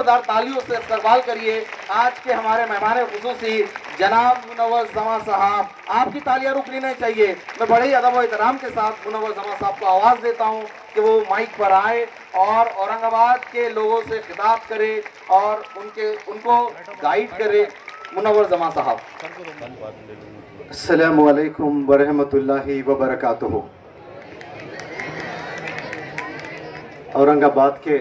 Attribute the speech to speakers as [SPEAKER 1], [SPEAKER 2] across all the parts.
[SPEAKER 1] जोरदार तालियों से इस्तकबाल करिए आज के हमारे मेहमान खुसूसी जनाब मुनव्वर जमा साहब। आपकी तालियां रुकनी नहीं चाहिए। मैं बड़े ही अदब और एहतराम के साथ मुनव्वर जमा साहब को आवाज़ देता हूं कि वो माइक पर आए और औरंगाबाद के लोगों से खिताब करे और उनको गाइड करे। मुनव्वर जमा साहब।
[SPEAKER 2] अस्सलामु अलैकुम वरहमतुल्लाहि वबरकातुहू। औरंगाबाद के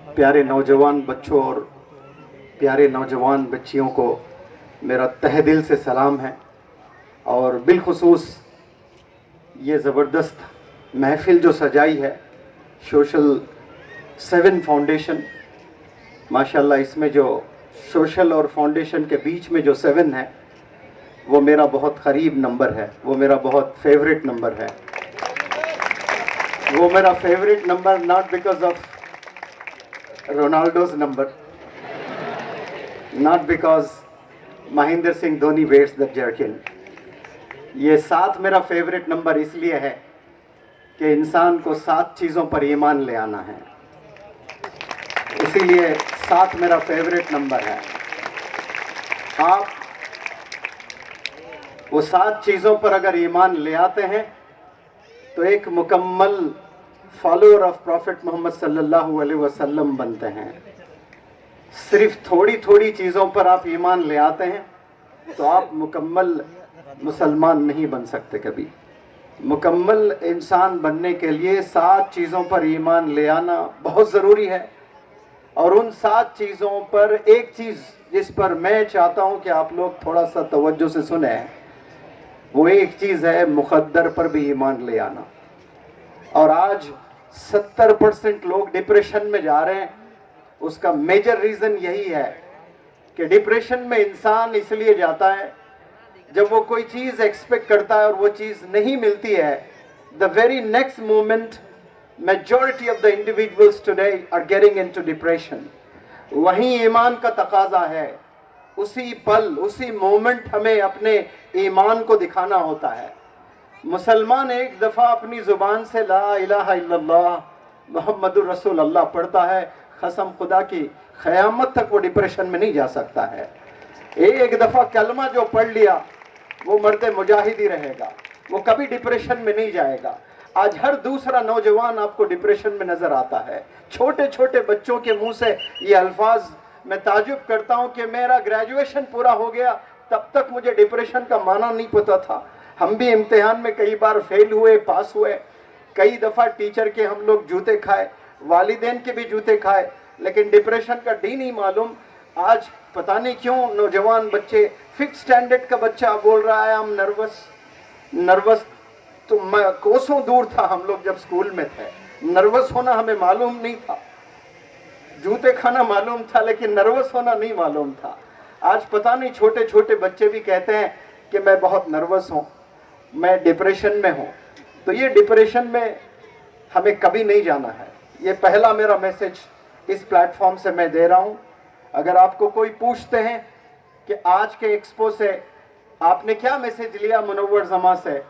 [SPEAKER 2] प्यारे नौजवान बच्चों और प्यारे नौजवान बच्चियों को मेरा तहे दिल से सलाम है। और बिलखुसूस ये ज़बरदस्त महफिल जो सजाई है सोशल 7 फाउंडेशन, माशाल्लाह इसमें जो सोशल और फाउंडेशन के बीच में जो 7 है वो मेरा बहुत करीब नंबर है, वो मेरा बहुत फेवरेट नंबर है। वो मेरा favourite number not because of Ronaldo's number, not because Mahendra Singh Dhoni wears the jerkin. ये 7 मेरा फेवरेट नंबर इसलिए है कि इंसान को 7 चीज़ों पर ईमान ले आना है, इसीलिए 7 मेरा फेवरेट नंबर है। आप वो 7 चीज़ों पर अगर ईमान ले आते हैं तो एक मुकम्मल फॉलोअर ऑफ प्रॉफिट मोहम्मद सल्लल्लाहु अलैहि वसल्लम बनते हैं। सिर्फ थोड़ी थोड़ी चीज़ों पर आप ईमान ले आते हैं तो आप मुकम्मल मुसलमान नहीं बन सकते कभी। मुकम्मल इंसान बनने के लिए 7 चीज़ों पर ईमान ले आना बहुत ज़रूरी है। और उन 7 चीज़ों पर एक चीज़ जिस पर मैं चाहता हूं कि आप लोग थोड़ा सा तवज्जो से सुने, वो एक चीज़ है मुक़द्दर पर भी ईमान ले आना। और आज 70% लोग डिप्रेशन में जा रहे हैं। उसका मेजर रीज़न यही है कि डिप्रेशन में इंसान इसलिए जाता है जब वो कोई चीज़ एक्सपेक्ट करता है और वो चीज़ नहीं मिलती है, the very next moment majority of the individuals today are getting into depression। वहीं ईमान का तकाजा है, उसी पल उसी मोमेंट हमें अपने ईमान को दिखाना होता है। मुसलमान एक दफ़ा अपनी ज़ुबान से ला इलाहा इल्लल्लाह मुहम्मदुर रसूलुल्लाह पढ़ता है, कसम खुदा की क़यामत तक वो डिप्रेशन में नहीं जा सकता है। एक दफ़ा कलमा जो पढ़ लिया वो मर्द मुजाहिद ही रहेगा, वो कभी डिप्रेशन में नहीं जाएगा। आज हर दूसरा नौजवान आपको डिप्रेशन में नजर आता है। छोटे छोटे बच्चों के मुंह से ये अल्फाज मैं ताजुब करता हूं कि मेरा ग्रेजुएशन पूरा हो गया तब तक मुझे डिप्रेशन का माना नहीं पता था। हम भी इम्तिहान में कई बार फेल हुए, पास हुए, कई दफ़ा टीचर के हम लोग जूते खाए, वालिदैन के भी जूते खाए, लेकिन डिप्रेशन का डी नहीं मालूम। आज पता नहीं क्यों नौजवान बच्चे, फिफ्थ स्टैंडर्ड का बच्चा बोल रहा है हम नर्वस। तो मैं कोसों दूर था, हम लोग जब स्कूल में थे नर्वस होना हमें मालूम नहीं था। जूते खाना मालूम था लेकिन नर्वस होना नहीं मालूम था। आज पता नहीं छोटे छोटे बच्चे भी कहते हैं कि मैं बहुत नर्वस हूँ, मैं डिप्रेशन में हूँ। तो ये डिप्रेशन में हमें कभी नहीं जाना है। ये पहला मेरा मैसेज इस प्लेटफॉर्म से मैं दे रहा हूँ। अगर आपको कोई पूछते हैं कि आज के एक्सपो से आपने क्या मैसेज लिया मुनव्वर जमा से,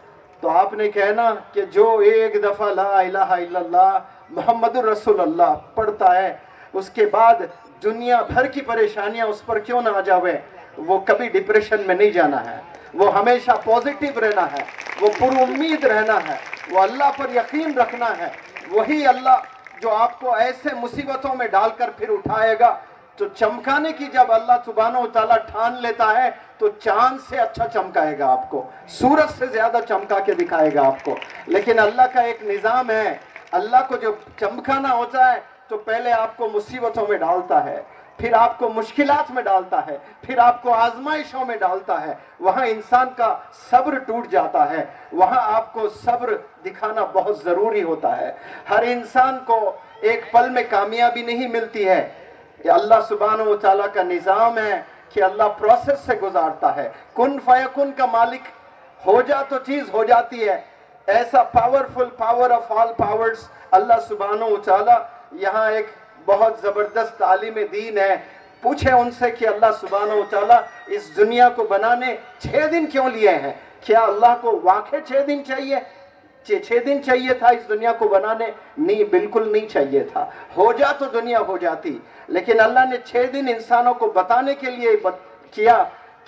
[SPEAKER 2] तो आपने कहना कि जो एक दफ़ा ला इलाहा इल्लल्लाह मुहम्मदुर रसूलुल्लाह पढ़ता है उसके बाद दुनिया भर की परेशानियां उस पर क्यों ना आ जावे, वो कभी डिप्रेशन में नहीं जाना है। वो हमेशा पॉजिटिव रहना है, वो पुरुम्मीद रहना है, वो अल्लाह पर यकीन रखना है। वही अल्लाह जो आपको ऐसे मुसीबतों में डालकर फिर उठाएगा। तो चमकाने की जब अल्लाह सुब्हानहू व तआला ठान लेता है तो चांद से अच्छा चमकाएगा आपको, सूरज से ज्यादा चमका के दिखाएगा आपको। लेकिन अल्लाह का एक निज़ाम है, अल्लाह को जो चमकाना होता है तो पहले आपको मुसीबतों में डालता है, फिर आपको मुश्किलात में डालता है, फिर आपको आजमाइशों में डालता है। वहां इंसान का सब्र टूट जाता है, वहां आपको सब्र दिखाना बहुत जरूरी होता है। हर इंसान को एक पल में कामयाबी नहीं मिलती है। अल्लाह सुब्हानहू व तआला का निज़ाम है कि अल्लाह प्रोसेस से गुजारता है। कुन फयकुन का मालिक हो जा तो चीज हो जाती है। ऐसा powerful power of all powers अल्लाह सुब्हानहू व तआला। यहाँ एक बहुत जबरदस्त आलिम दीन है, पूछे उनसे कि अल्लाह सुब्हानहू व तआला इस दुनिया को बनाने 6 दिन क्यों लिए हैं? क्या अल्लाह को वाकई 6 दिन चाहिए? छह दिन चाहिए था इस दुनिया को बनाने? नहीं, बिल्कुल नहीं चाहिए था। हो जा तो दुनिया हो जाती, लेकिन अल्लाह ने 6 दिन इंसानों को बताने के लिए किया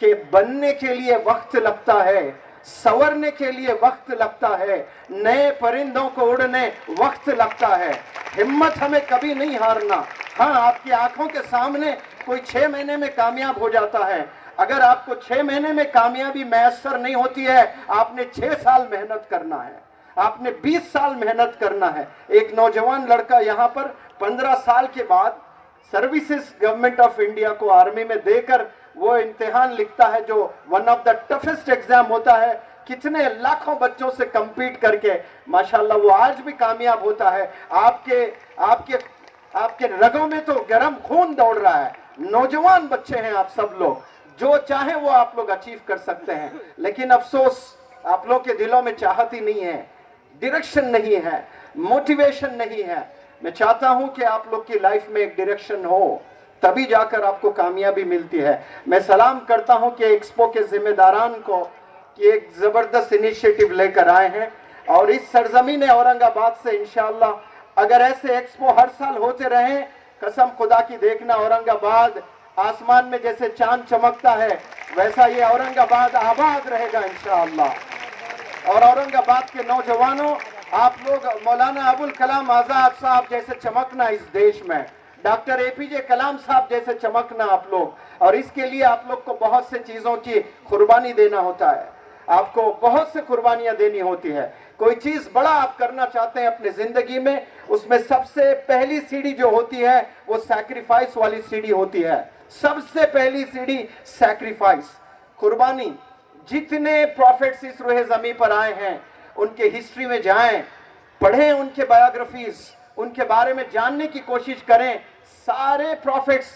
[SPEAKER 2] कि बनने के लिए वक्त लगता है, संवरने के लिए वक्त लगता है, नए परिंदों को उड़ने वक्त लगता है। हिम्मत हमें कभी नहीं हारना। हाँ, आपकी आंखों के सामने कोई 6 महीने में कामयाब हो जाता है। अगर आपको 6 महीने में कामयाबी मैसर नहीं होती है, आपने 6 साल मेहनत करना है, आपने 20 साल मेहनत करना है। एक नौजवान लड़का यहाँ पर 15 साल के बाद सर्विसेज गवर्नमेंट ऑफ इंडिया को आर्मी में देकर वो इम्तिहान लिखता है जो one of the toughest exam होता है। कितने लाखों बच्चों से कंपीट करके माशाल्लाह वो आज भी कामयाब होता है। आपके आपके आपके रगों में तो गर्म खून दौड़ रहा है। नौजवान बच्चे हैं आप सब लोग, जो चाहे वो आप लोग अचीव कर सकते हैं, लेकिन अफसोस आप लोग के दिलों में चाहत ही नहीं है, डायरेक्शन नहीं है, मोटिवेशन नहीं है। मैं चाहता हूं कि आप लोग की लाइफ में एक डायरेक्शन हो, तभी जाकर आपको कामयाबी मिलती है। मैं सलाम करता हूं कि एक्सपो के जिम्मेदारान को कि एक जबरदस्त इनिशिएटिव लेकर आए हैं, और इस सरजमीन औरंगाबाद से इंशाअल्लाह अगर ऐसे एक्सपो हर साल होते रहे, कसम खुदा की देखना, औरंगाबाद आसमान में जैसे चांद चमकता है वैसा ये औरंगाबाद आबाद रहेगा इंशाअल्लाह। और औरंगाबाद के नौजवानों, आप लोग मौलाना अबुल कलाम आजाद साहब जैसे चमकना इस देश में, डॉक्टर एपीजे कलाम साहब जैसे चमकना आप लोग। और इसके लिए आप लोग को बहुत से चीजों की कुर्बानी देना होता है, आपको बहुत से कुर्बानियां देनी होती है। कोई चीज बड़ा आप करना चाहते हैं अपने जिंदगी में, उसमें सबसे पहली सीढ़ी जो होती है वो सैक्रिफाइस वाली सीढ़ी होती है। सबसे पहली सीढ़ी सैक्रिफाइस, कुर्बानी। जितने प्रॉफिट्स इस रूहे जमीन पर आए हैं उनके हिस्ट्री में जाएं, पढ़ें उनके बायोग्राफीज, उनके बारे में जानने की कोशिश करें। सारे profits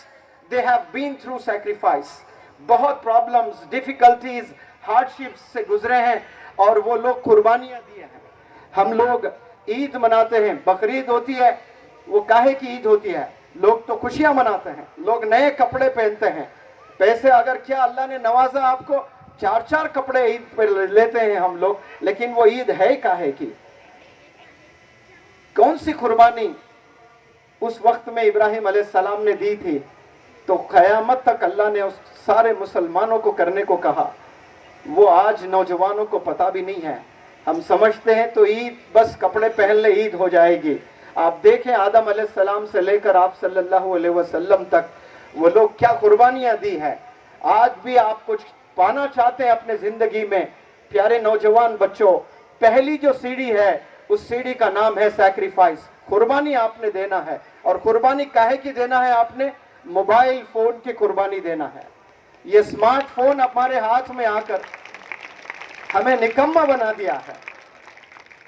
[SPEAKER 2] they have been through sacrifice. बहुत प्रॉब्लम्स, डिफिकल्टीज, हार्डशिप्स से गुजरे हैं और वो लोग कुर्बानियां दिए हैं। हम लोग ईद मनाते हैं, बकरीद होती है, वो काहे की ईद होती है? लोग तो खुशियां मनाते हैं, लोग नए कपड़े पहनते हैं। पैसे अगर क्या अल्लाह ने नवाजा आपको, 4-4 कपड़े ईद पर लेते हैं हम लोग, लेकिन वो ईद है काहे की? कौन सी कुर्बानी उस वक्त में इब्राहिम अलैहिस्सलाम ने दी थी, तो कयामत तक अल्लाह ने उस सारे मुसलमानों को करने को कहा। वो आज नौजवानों को पता भी नहीं है। हम समझते हैं तो ईद बस कपड़े पहन ले ईद हो जाएगी। आप देखें आदम अलैहिस्सलाम से लेकर आप सल्लल्लाहु अलैहि वसल्लम तक वो लोग क्या कुर्बानियां दी है। आज भी आप कुछ पाना चाहते हैं अपने जिंदगी में, प्यारे नौजवान बच्चों, पहली जो सीढ़ी है उस सीढ़ी का नाम है सैक्रिफाइस। कुर्बानी आपने देना है। और कुर्बानी काहे की देना है? आपने मोबाइल फोन की कुर्बानी देना है। ये स्मार्टफोन हमारे हाथ में आकर हमें निकम्मा बना दिया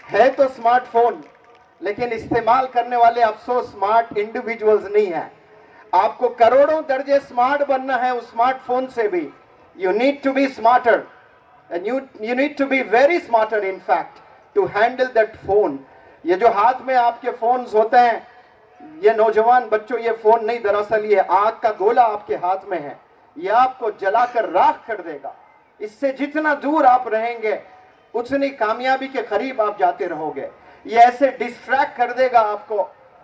[SPEAKER 2] है तो स्मार्टफोन, लेकिन इस्तेमाल करने वाले अफसोस स्मार्ट इंडिविजुअल्स नहीं है। आपको करोड़ों दर्जे स्मार्ट बनना है उस स्मार्टफोन से भी। You need to be smarter and you need to be very smarter in fact to handle that phone. ये जो हाथ में आपके फोन्स होते हैं, ये नौजवान बच्चों, ये फोन नहीं, दरअसल ये आग का गोला आपके हाथ में है। ये आपको जलाकर राख कर देगा। इससे जितना दूर आप रहेंगे उतनी कामयाबी के करीब आप जाते रहोगे। ये ऐसे डिस्ट्रैक्ट कर देगा आपको,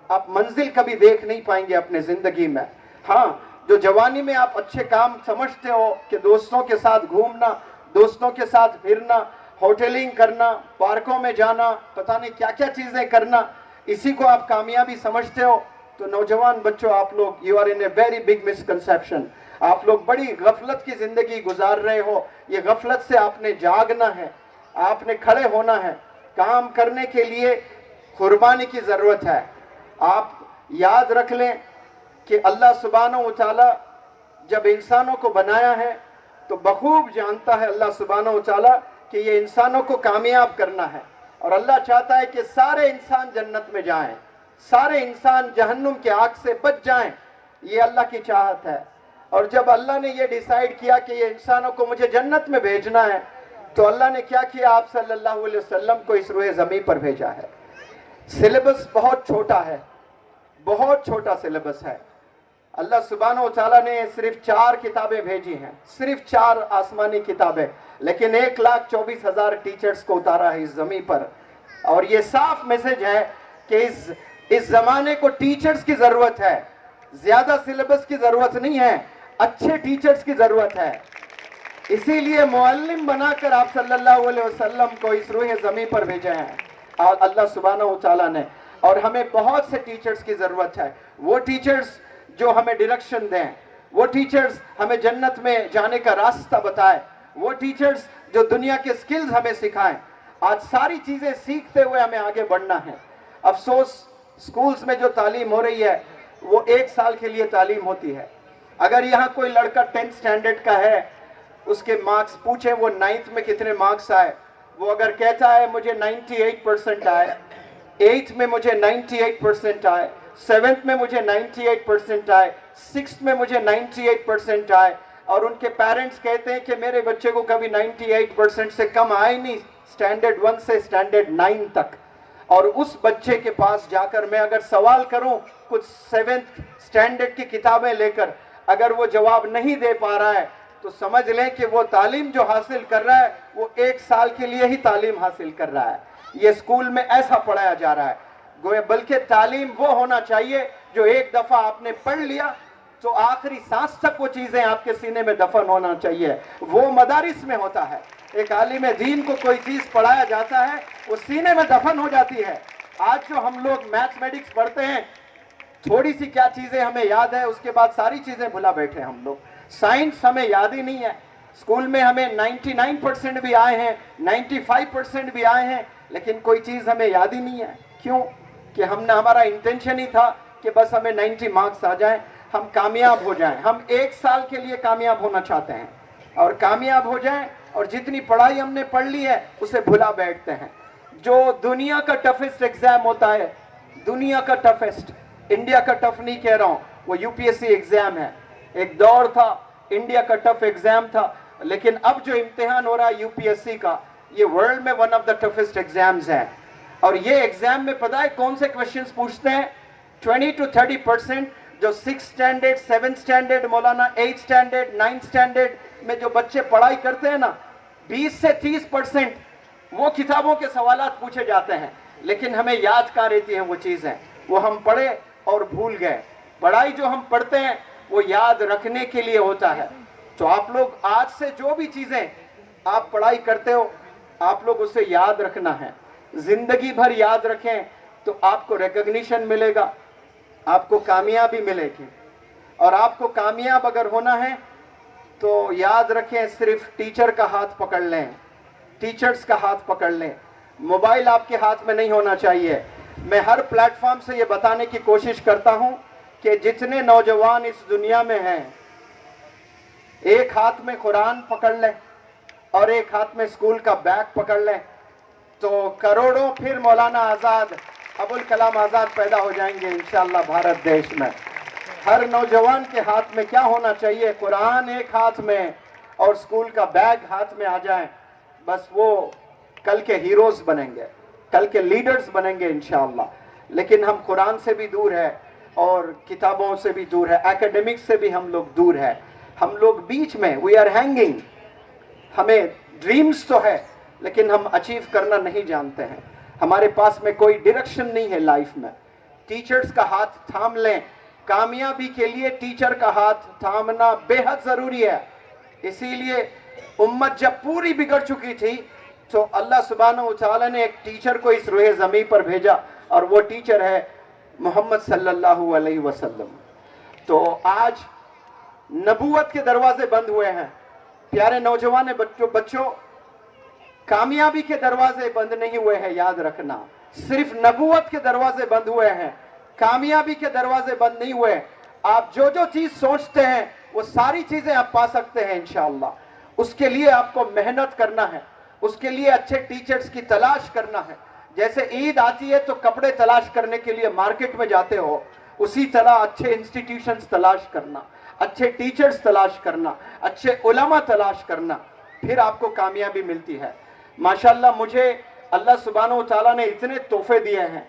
[SPEAKER 2] आप मंजिल कभी देख नहीं पाएंगे अपने जिंदगी में। हाँ, जो जवानी में आप अच्छे काम समझते हो कि दोस्तों के साथ घूमना, दोस्तों के साथ फिरना, होटलिंग करना, पार्कों में जाना, पता नहीं क्या क्या चीजें करना, इसी को आप कामयाबी समझते हो, तो नौजवान बच्चों आप लोग, you are in a very big misconception. आप लोग बड़ी गफलत की जिंदगी गुजार रहे हो। ये गफलत से आपने जागना है, आपने खड़े होना है। काम करने के लिए कुर्बानी की जरूरत है। आप याद रख लें कि अल्लाह सुब्हानहू व तआला जब इंसानों को बनाया है तो बखूब जानता है अल्लाह सुब्हानहू व तआला कि ये इंसानों को कामयाब करना है। और अल्लाह चाहता है कि सारे इंसान जन्नत में जाएं, सारे इंसान जहन्नुम के आग से बच जाएं। ये अल्लाह की चाहत है। और जब अल्लाह ने ये डिसाइड किया कि ये इंसानों को मुझे जन्नत में भेजना है, तो अल्लाह ने क्या किया? आप सल्लल्लाहु अलैहि वसल्लम को इस रूहे ज़मीन पर भेजा है। सिलेबस बहुत छोटा है, बहुत छोटा सिलेबस है। अल्लाह सुब्हानहू व तआला ने सिर्फ 4 किताबें भेजी हैं, सिर्फ 4 आसमानी किताबें, लेकिन 1,24,000 टीचर्स को उतारा है इस जमीन पर। और ये साफ मैसेज है कि इस जमाने को टीचर्स की जरूरत है, ज्यादा सिलेबस की जरूरत नहीं है, अच्छे टीचर्स की जरूरत है। इसीलिए मुअल्लिम बनाकर आप सल्लल्लाहु अलैहि वसल्लम को इस रूह ज़मीन पर भेजे हैं और अल्लाह सुब्हानहू तआला ने। और हमें बहुत से टीचर्स की जरूरत है, वो टीचर्स जो हमें डायरेक्शन दें, वो टीचर्स हमें जन्नत में जाने का रास्ता बताएं, वो टीचर्स जो दुनिया के स्किल्स हमें सिखाएं। आज सारी चीजें सीखते हुए हमें आगे बढ़ना है। अफसोस स्कूल्स में जो तालीम हो रही है वो 1 साल के लिए तालीम होती है। अगर यहाँ कोई लड़का 10th स्टैंडर्ड का है, उसके मार्क्स पूछे वो 9th में कितने मार्क्स आए, वो अगर कहता है मुझे 98% आए, 8th में मुझे 98% आए, 7th में मुझे 98% आए, 6th में मुझे 98% आए, और उनके पेरेंट्स कहते हैं कि मेरे बच्चे को कभी 98% से कम आए नहीं स्टैंडर्ड 1 से स्टैंडर्ड 9 तक, और उस बच्चे के पास जाकर मैं अगर सवाल करूं कुछ 7th स्टैंडर्ड की किताबें लेकर, अगर वो जवाब नहीं दे पा रहा है तो समझ लें कि वो तालीम जो हासिल कर रहा है वो 1 साल के लिए ही तालीम हासिल कर रहा है। ये स्कूल में ऐसा पढ़ाया जा रहा है, गोया बल्कि तालीम वो होना चाहिए जो एक दफा आपने पढ़ लिया तो आखिरी सांस तक वो चीजें आपके सीने में दफन होना चाहिए। वो मदारिस में होता है, एक आलिम दीन को कोई चीज पढ़ाया जाता है वो सीने में दफन हो जाती है। आज जो हम लोग मैथमेटिक्स पढ़ते हैं, थोड़ी सी क्या चीजें हमें याद है, उसके बाद सारी चीजें भुला बैठे हम लोग। साइंस हमें याद ही नहीं है, स्कूल में हमें 99% भी आए हैं, 95% भी आए हैं, लेकिन कोई चीज हमें याद ही नहीं है। क्यों? कि हमने, हमारा इंटेंशन ही था कि बस हमें 90 मार्क्स आ जाएं, हम कामयाब हो जाएं। हम 1 साल के लिए कामयाब होना चाहते हैं और कामयाब हो जाएं, और जितनी पढ़ाई हमने पढ़ ली है उसे भुला बैठते हैं। जो दुनिया का टफेस्ट एग्जाम होता है, दुनिया का टफेस्ट, इंडिया का टफ नहीं कह रहा हूं, वो यूपीएससी एग्जाम है। एक दौर था इंडिया का टफ एग्जाम था, लेकिन अब जो इम्तिहान हो रहा है यूपीएससी का, ये वर्ल्ड में one of the toughest exams है। और ये एग्जाम में पता है कौन से क्वेश्चंस पूछते हैं? 20 to 30% जो 6th स्टैंडर्ड, 7th स्टैंडर्ड, मौलाना 8th स्टैंडर्ड, 9th स्टैंडर्ड में जो बच्चे पढ़ाई करते हैं ना, 20 से 30% वो किताबों के सवालात पूछे जाते हैं, लेकिन हमें याद कहाँ रहती हैं वो चीजें? वो हम पढ़े और भूल गए। पढ़ाई जो हम पढ़ते हैं वो याद रखने के लिए होता है। तो आप लोग आज से जो भी चीजें आप पढ़ाई करते हो, आप लोग उसे याद रखना है, जिंदगी भर याद रखें तो आपको रिकॉग्निशन मिलेगा, आपको कामयाबी मिलेगी। और आपको कामयाब अगर होना है तो याद रखें, सिर्फ टीचर का हाथ पकड़ लें, टीचर्स का हाथ पकड़ लें, मोबाइल आपके हाथ में नहीं होना चाहिए। मैं हर प्लेटफॉर्म से ये बताने की कोशिश करता हूं कि जितने नौजवान इस दुनिया में हैं, एक हाथ में कुरान पकड़ लें और एक हाथ में स्कूल का बैग पकड़ लें, तो करोड़ों फिर मौलाना आजाद, अबुल कलाम आजाद पैदा हो जाएंगे इंशाअल्लाह भारत देश में। हर नौजवान के हाथ में क्या होना चाहिए? कुरान एक हाथ में और स्कूल का बैग हाथ में आ जाए, बस वो कल के हीरोज बनेंगे, कल के लीडर्स बनेंगे इंशाअल्लाह। लेकिन हम कुरान से भी दूर है और किताबों से भी दूर है, एकेडमिक्स से भी हम लोग दूर है। हम लोग बीच में, वी आर हैंगिंग। हमें ड्रीम्स तो है लेकिन हम अचीव करना नहीं जानते हैं, हमारे पास में कोई डायरेक्शन नहीं है लाइफ में। टीचर्स का हाथ थाम लें, कामयाबी के लिए टीचर का हाथ थामना बेहद जरूरी है। इसीलिए उम्मत जब पूरी बिगड़ चुकी थी तो अल्लाह सुब्हानहू तआला ने एक टीचर को इस रूह ज़मीन पर भेजा, और वो टीचर है मोहम्मद सल्लल्लाहु अलैहि वसल्लम। तो आज नबूवत के दरवाजे बंद हुए हैं। प्यारे नौजवान बच्चों, कामयाबी के दरवाजे बंद नहीं हुए हैं, याद रखना। सिर्फ नबूवत के दरवाजे बंद हुए हैं, कामयाबी के दरवाजे बंद नहीं हुए। आप जो जो चीज सोचते हैं वो सारी चीजें आप पा सकते हैं इंशाअल्लाह। उसके लिए आपको मेहनत करना है, उसके लिए अच्छे टीचर्स की तलाश करना है। जैसे ईद आती है तो कपड़े तलाश करने के लिए मार्केट में जाते हो, उसी तरह अच्छे इंस्टीट्यूशंस तलाश करना, अच्छे टीचर्स तलाश करना, अच्छे उलमा तलाश करना, फिर आपको कामयाबी मिलती है। माशाल्लाह, मुझे अल्लाह सुब्हानहू तआला ने इतने तोहफे दिए हैं,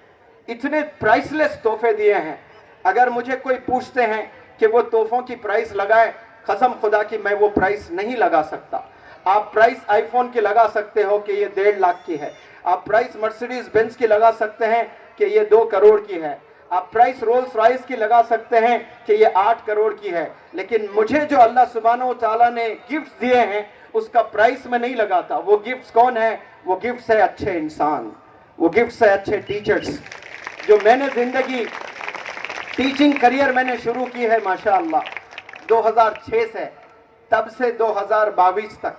[SPEAKER 2] इतने प्राइसलेस तोहफे दिए हैं। अगर मुझे कोई पूछते हैं कि वो तोहफों की प्राइस लगाए, कसम खुदा की मैं वो प्राइस नहीं लगा सकता। आप प्राइस आईफोन की लगा सकते हो कि ये 1.5 लाख की है, आप प्राइस मर्सिडीज बेंज की लगा सकते हैं कि ये 2 करोड़ की है, आप प्राइस रोल्स रॉयस की लगा सकते हैं कि ये 8 करोड़ की है, लेकिन मुझे जो अल्लाह सुब्हानहू तआला ने गिफ्ट्स दिए हैं उसका प्राइस में नहीं लगाता। वो गिफ्ट्स कौन है? वो गिफ्ट्स है अच्छे इंसान, वो गिफ्ट्स है अच्छे टीचर्स। जो मैंने जिंदगी टीचिंग करियर मैंने शुरू की है माशाअल्लाह 2006 से, तब से 2022 तक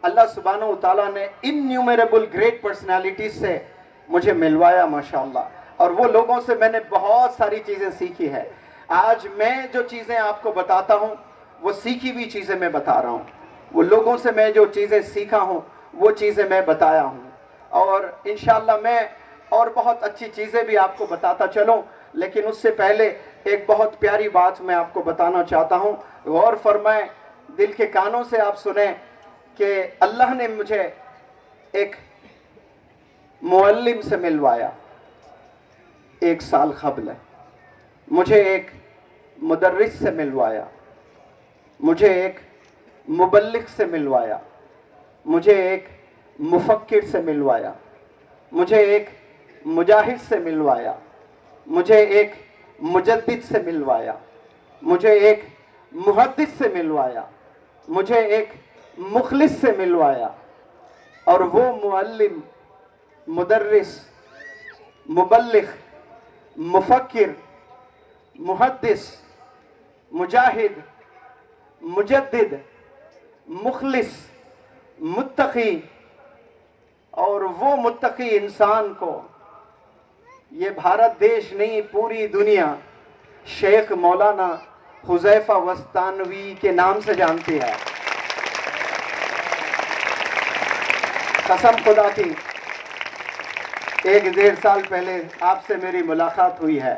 [SPEAKER 2] अल्लाह सुब्हानहू तआला ने इन्यूमरेबल ग्रेट पर्सनालिटीज से मुझे मिलवाया माशाअल्लाह, और वो लोगों से मैंने बहुत सारी चीजें सीखी है। आज मैं जो चीजें आपको बताता हूं वो सीखी हुई चीजें मैं बता रहा हूं, वो लोगों से मैं जो चीजें सीखा हूं वो चीजें मैं बताया हूं, और इंशाअल्लाह मैं और बहुत अच्छी चीजें भी आपको बताता चलूं। लेकिन उससे पहले एक बहुत प्यारी बात मैं आपको बताना चाहता हूं, गौर फरमाएं, दिल के कानों से आप सुने कि अल्लाह ने मुझे एक मुअल्लिम से मिलवाया 1 साल क़ब्ल, मुझे एक मुदर्रिस से मिलवाया, मुझे एक मुबल्लिग से मिलवाया, मुझे एक मुफक्किर से मिलवाया, मुझे एक मुजाहिद से मिलवाया, मुझे एक मुजद्दिद से मिलवाया, मुझे एक मुहद्दिस से मिलवाया, मुझे एक मुखलिस से मिलवाया, और वो मुअल्लिम, मुदर्रिस, मुबल्लिग, मुफक्किर, मुहद्दिस, मुजाहिद, मुजद्दिद, मुखलिस, मुत्तकी, और वो मुत्तकी इंसान को ये भारत देश नहीं पूरी दुनिया शेख मौलाना हुज़ैफा वस्तानवी के नाम से जानती है। कसम खुदा की 1-1.5 साल पहले आपसे मेरी मुलाकात हुई है,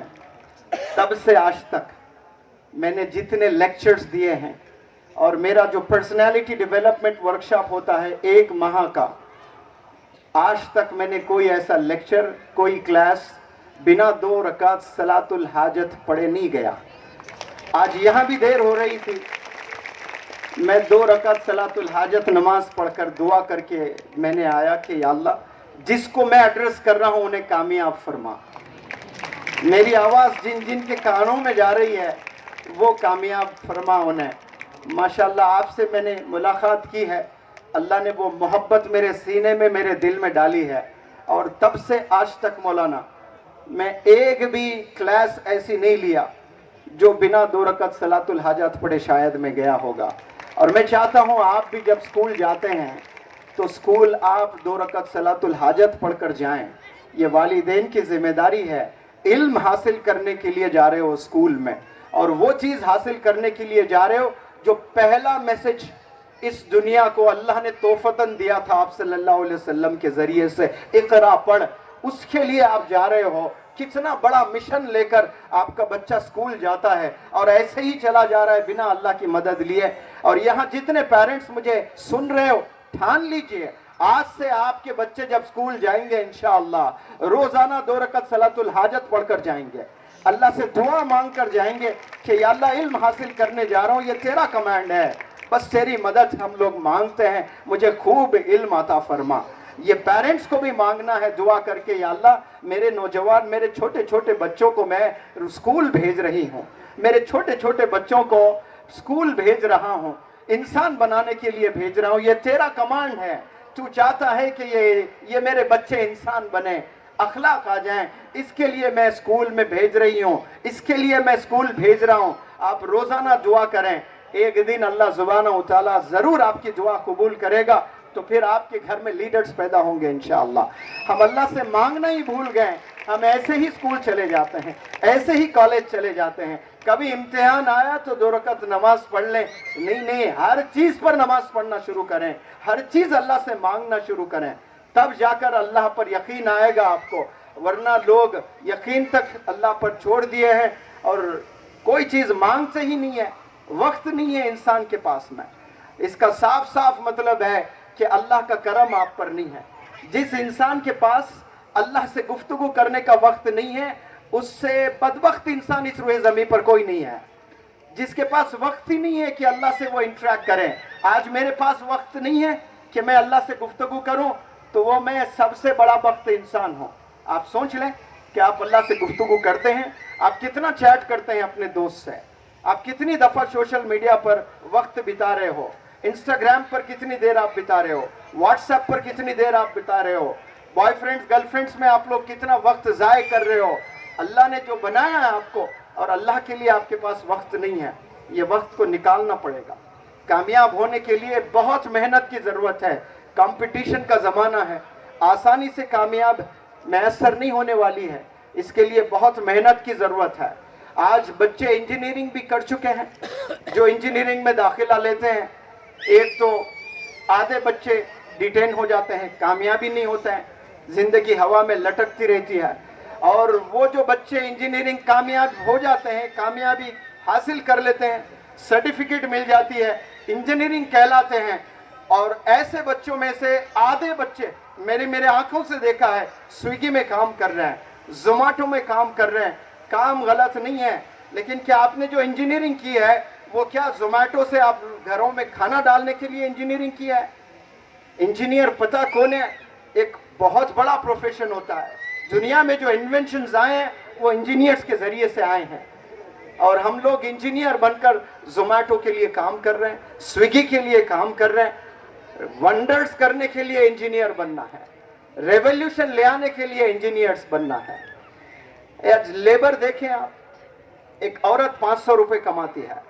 [SPEAKER 2] तब से आज तक मैंने जितने लेक्चर्स दिए हैं, और मेरा जो पर्सनालिटी डेवलपमेंट वर्कशॉप होता है 1 माह का, आज तक मैंने कोई ऐसा लेक्चर, कोई क्लास बिना 2 रकात सलातुल हाजत पढ़े नहीं गया। आज यहाँ भी देर हो रही थी, मैं 2 रकात सलातुल हाजत नमाज पढ़कर दुआ करके मैंने आया कि या अल्लाह जिसको मैं एड्रेस कर रहा हूँ उन्हें कामयाब फरमा, मेरी आवाज़ जिन जिन के कानों में जा रही है वो कामयाब फरमा उन्हें। माशाल्लाह आपसे मैंने मुलाकात की है, अल्लाह ने वो मोहब्बत मेरे सीने में, मेरे दिल में डाली है, और तब से आज तक मौलाना मैं एक भी क्लास ऐसी नहीं लिया जो बिना 2 रकात सलातुल हाजत पढ़े शायद मैं गया होगा। और मैं चाहता हूँ आप भी जब स्कूल जाते हैं तो स्कूल आप 2 रकात सलातुल हाजत पढ़कर जाएं। ये वालिदैन की जिम्मेदारी है, इल्म हासिल करने के लिए जा रहे हो स्कूल में, और वो चीज़ हासिल करने के लिए जा रहे हो जो पहला मैसेज इस दुनिया को अल्लाह ने तोहफतन दिया था आप सल्लल्लाहु अलैहि वसल्लम के जरिए से, इकरा पढ़, उसके लिए आप जा रहे हो। कितना बड़ा मिशन लेकर आपका बच्चा स्कूल जाता है और ऐसे ही चला जा रहा है बिना अल्लाह की मदद लिए। और यहाँ जितने पेरेंट्स मुझे सुन रहे हो, ठान लीजिए आज से आपके बच्चे जब स्कूल जाएंगे इंशाअल्लाह रोजाना 2 रकात सलातुल हाजत पढ़कर जाएंगे, अल्लाह से दुआ मांग कर जाएंगे कि या अल्लाह इल्म हासिल करने जा रहा हूँ, ये तेरा कमांड है, बस तेरी मदद हम लोग मांगते हैं, मुझे खूब इल्म अता फरमा। ये पेरेंट्स को भी मांगना है दुआ करके, या अल्लाह मेरे नौजवान, मेरे छोटे छोटे बच्चों को मैं स्कूल भेज रही हूँ, मेरे छोटे छोटे बच्चों को स्कूल भेज रहा हूँ, इंसान बनाने के लिए भेज रहा हूँ, ये तेरा कमांड है, तू चाहता है कि ये मेरे बच्चे इंसान बने, अखलाक आ जाएं, इसके लिए मैं स्कूल में भेज रही हूँ, इसके लिए मैं स्कूल भेज रहा हूँ। आप रोजाना दुआ करें, एक दिन अल्लाह सुब्हानहू तआला जरूर आपकी दुआ कबूल करेगा, तो फिर आपके घर में लीडर्स पैदा होंगे इंशाअल्लाह। हम अल्लाह से मांगना ही भूल गए, हम ऐसे ही स्कूल चले जाते हैं, ऐसे ही कॉलेज चले जाते हैं, कभी इम्तिहान आया तो 2 रकात नमाज पढ़ लें, नहीं, हर चीज पर नमाज पढ़ना शुरू करें, हर चीज अल्लाह से मांगना शुरू करें, तब जाकर अल्लाह पर यकीन आएगा आपको, वरना लोग यकीन तक अल्लाह पर छोड़ दिए हैं और कोई चीज मांगते ही नहीं है, वक्त नहीं है इंसान के पास में। इसका साफ साफ मतलब है कि अल्लाह का करम आप पर नहीं है। जिस इंसान के पास अल्लाह से गुफ्तगू करने का वक्त नहीं है, उससे बदबख्त इंसान इस रुए ज़मीन पर कोई नहीं है। जिसके पास वक्त ही नहीं है कि अल्लाह से वो इंटरेक्ट करें, आज मेरे पास वक्त नहीं है, कि मैं अल्लाह से गुफ्तगू करूं तो वो मैं सबसे बड़ा वक्त इंसान हूं। आप सोच लें कि आप अल्लाह से गुफ्तगू करते हैं, आप कितना चैट करते हैं अपने दोस्त से, आप कितनी दफा सोशल मीडिया पर वक्त बिता रहे हो, इंस्टाग्राम पर कितनी देर आप बिता रहे हो, व्हाट्सएप पर कितनी देर आप बिता रहे हो, बॉयफ्रेंड्स गर्लफ्रेंड्स में आप लोग कितना वक्त जाय कर रहे हो। अल्लाह ने जो बनाया है आपको, और अल्लाह के लिए आपके पास वक्त नहीं है, ये वक्त को निकालना पड़ेगा। कामयाब होने के लिए बहुत मेहनत की जरूरत है, कंपटीशन का जमाना है, आसानी से कामयाब मैसर नहीं होने वाली है, इसके लिए बहुत मेहनत की जरूरत है। आज बच्चे इंजीनियरिंग भी कर चुके हैं, जो इंजीनियरिंग में दाखिला लेते हैं, एक तो आधे बच्चे डिटेन हो जाते हैं, कामयाबी नहीं होता है, जिंदगी हवा में लटकती रहती है। और वो जो बच्चे इंजीनियरिंग कामयाब हो जाते हैं, कामयाबी हासिल कर लेते हैं, सर्टिफिकेट मिल जाती है, इंजीनियरिंग कहलाते हैं, और ऐसे बच्चों में से आधे बच्चे मेरे आंखों से देखा है, स्विगी में काम कर रहे हैं, जोमेटो में काम कर रहे हैं। काम गलत नहीं है, लेकिन क्या आपने जो इंजीनियरिंग की है वो क्या जोमेटो से आप घरों में खाना डालने के लिए इंजीनियरिंग की है? इंजीनियर पता कौन है? एक बहुत बड़ा प्रोफेशन होता है। दुनिया में जो इन्वेंशंस आए हैं वो इंजीनियर्स के जरिए से आए हैं, और हम लोग इंजीनियर बनकर जोमेटो के लिए काम कर रहे हैं, स्विगी के लिए काम कर रहे हैं। वंडर्स करने के लिए इंजीनियर बनना है, रेवोल्यूशन ले आने के लिए इंजीनियर्स बनना है। आज लेबर देखें आप, एक औरत 500 रुपए कमाती है,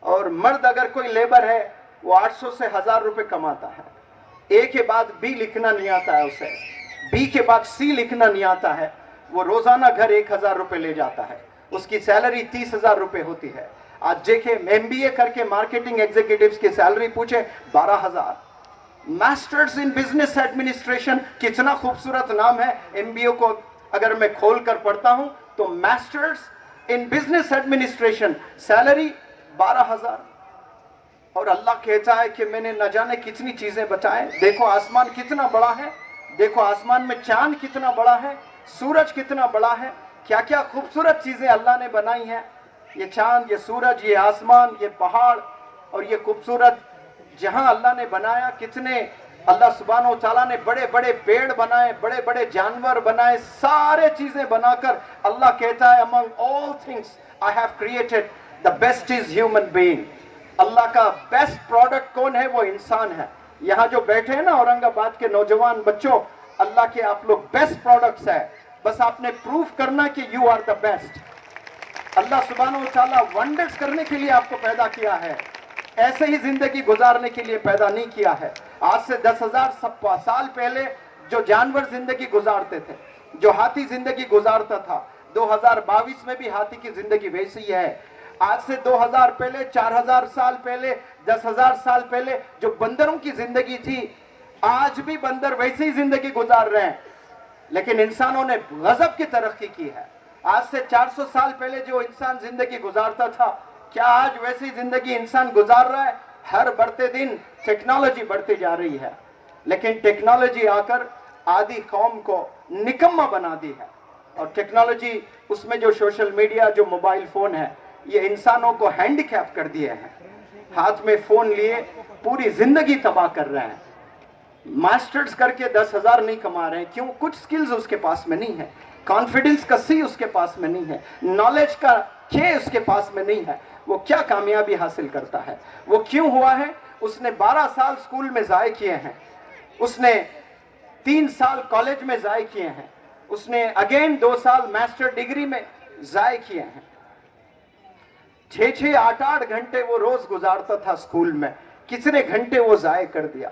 [SPEAKER 2] और मर्द अगर कोई लेबर है वो 800 से 1000 रुपए कमाता है। ए के बाद बी लिखना नहीं आता है उसे, बी के बाद सी लिखना नहीं आता है, वो रोजाना घर 1000 रुपए ले जाता है, उसकी सैलरी 30,000 रुपए होती है। आज देखे MBA करके मार्केटिंग एग्जीक्यूटिव्स की सैलरी पूछे 12,000। मास्टर्स इन बिजनेस एडमिनिस्ट्रेशन, कितना खूबसूरत नाम है। MBA को अगर मैं खोल कर पढ़ता हूं तो masters in business administration, salary 12,000। और अल्लाह कहता है कि मैंने न जाने कितनी चीजें बताएं, देखो आसमान कितना बड़ा है, देखो आसमान में चांद कितना बड़ा है, सूरज कितना बड़ा है, क्या क्या खूबसूरत चीजें अल्लाह ने बनाई हैं। ये चांद, ये सूरज, ये आसमान, ये पहाड़, और ये खूबसूरत जहां अल्लाह ने बनाया, कितने अल्लाह सुब्हान व तआला ने बड़े बड़े पेड़ बनाए, बड़े बड़े जानवर बनाए, सारे चीजें बनाकर अल्लाह कहता है among all things I have created the best is human being. अल्लाह का बेस्ट प्रोडक्ट कौन है? वो इंसान है। यहाँ जो बैठे हैं ना औरंगाबाद के नौजवान बच्चों, अल्लाह के आप लोग बेस्ट प्रोडक्ट्स है, बस आपने प्रूफ करना कि यू आर द बेस्ट। अल्लाह सुब्हान व तआला वंडर्स करने के लिए आपको पैदा किया है, ऐसे ही जिंदगी गुजारने के लिए पैदा नहीं किया है। आज से 10,000 साल पहले जो जानवर जिंदगी गुजारते थे, जो हाथी जिंदगी गुजारता था, 2022 में भी हाथी की जिंदगी वैसी ही है। आज से 2000 पहले, 4000 साल पहले, 10,000 साल पहले जो बंदरों की जिंदगी थी, आज भी बंदर वैसे ही जिंदगी गुजार रहे हैं, लेकिन इंसानों ने गजब की तरक्की की है। आज से 400 साल पहले जो इंसान जिंदगी गुजारता था, क्या आज वैसी जिंदगी इंसान गुजार रहा है? हर बढ़ते दिन टेक्नोलॉजी बढ़ती जा रही है, लेकिन टेक्नोलॉजी आकर आदि कौम को निकम्मा बना दी है। और टेक्नोलॉजी, उसमें जो सोशल मीडिया, जो मोबाइल फोन है, ये इंसानों को हैंडीकैप कर दिए हैं। हाथ में फोन लिए पूरी जिंदगी तबाह कर रहे हैं। मास्टर्स करके 10,000 नहीं कमा रहे हैं, क्यों? कुछ स्किल्स उसके पास में नहीं है, कॉन्फिडेंस का सी उसके पास में नहीं है, नॉलेज का के उसके पास में नहीं है। वो क्या कामयाबी हासिल करता है? वो क्यों हुआ है? उसने 12 साल स्कूल में जाए किए हैं, उसने 3 साल कॉलेज में जाए किए हैं, उसने अगेन 2 साल मास्टर डिग्री में जाए किए हैं। 6-6, 8-8 घंटे वो रोज गुजारता था स्कूल में, कितने घंटे वो जाए कर दिया।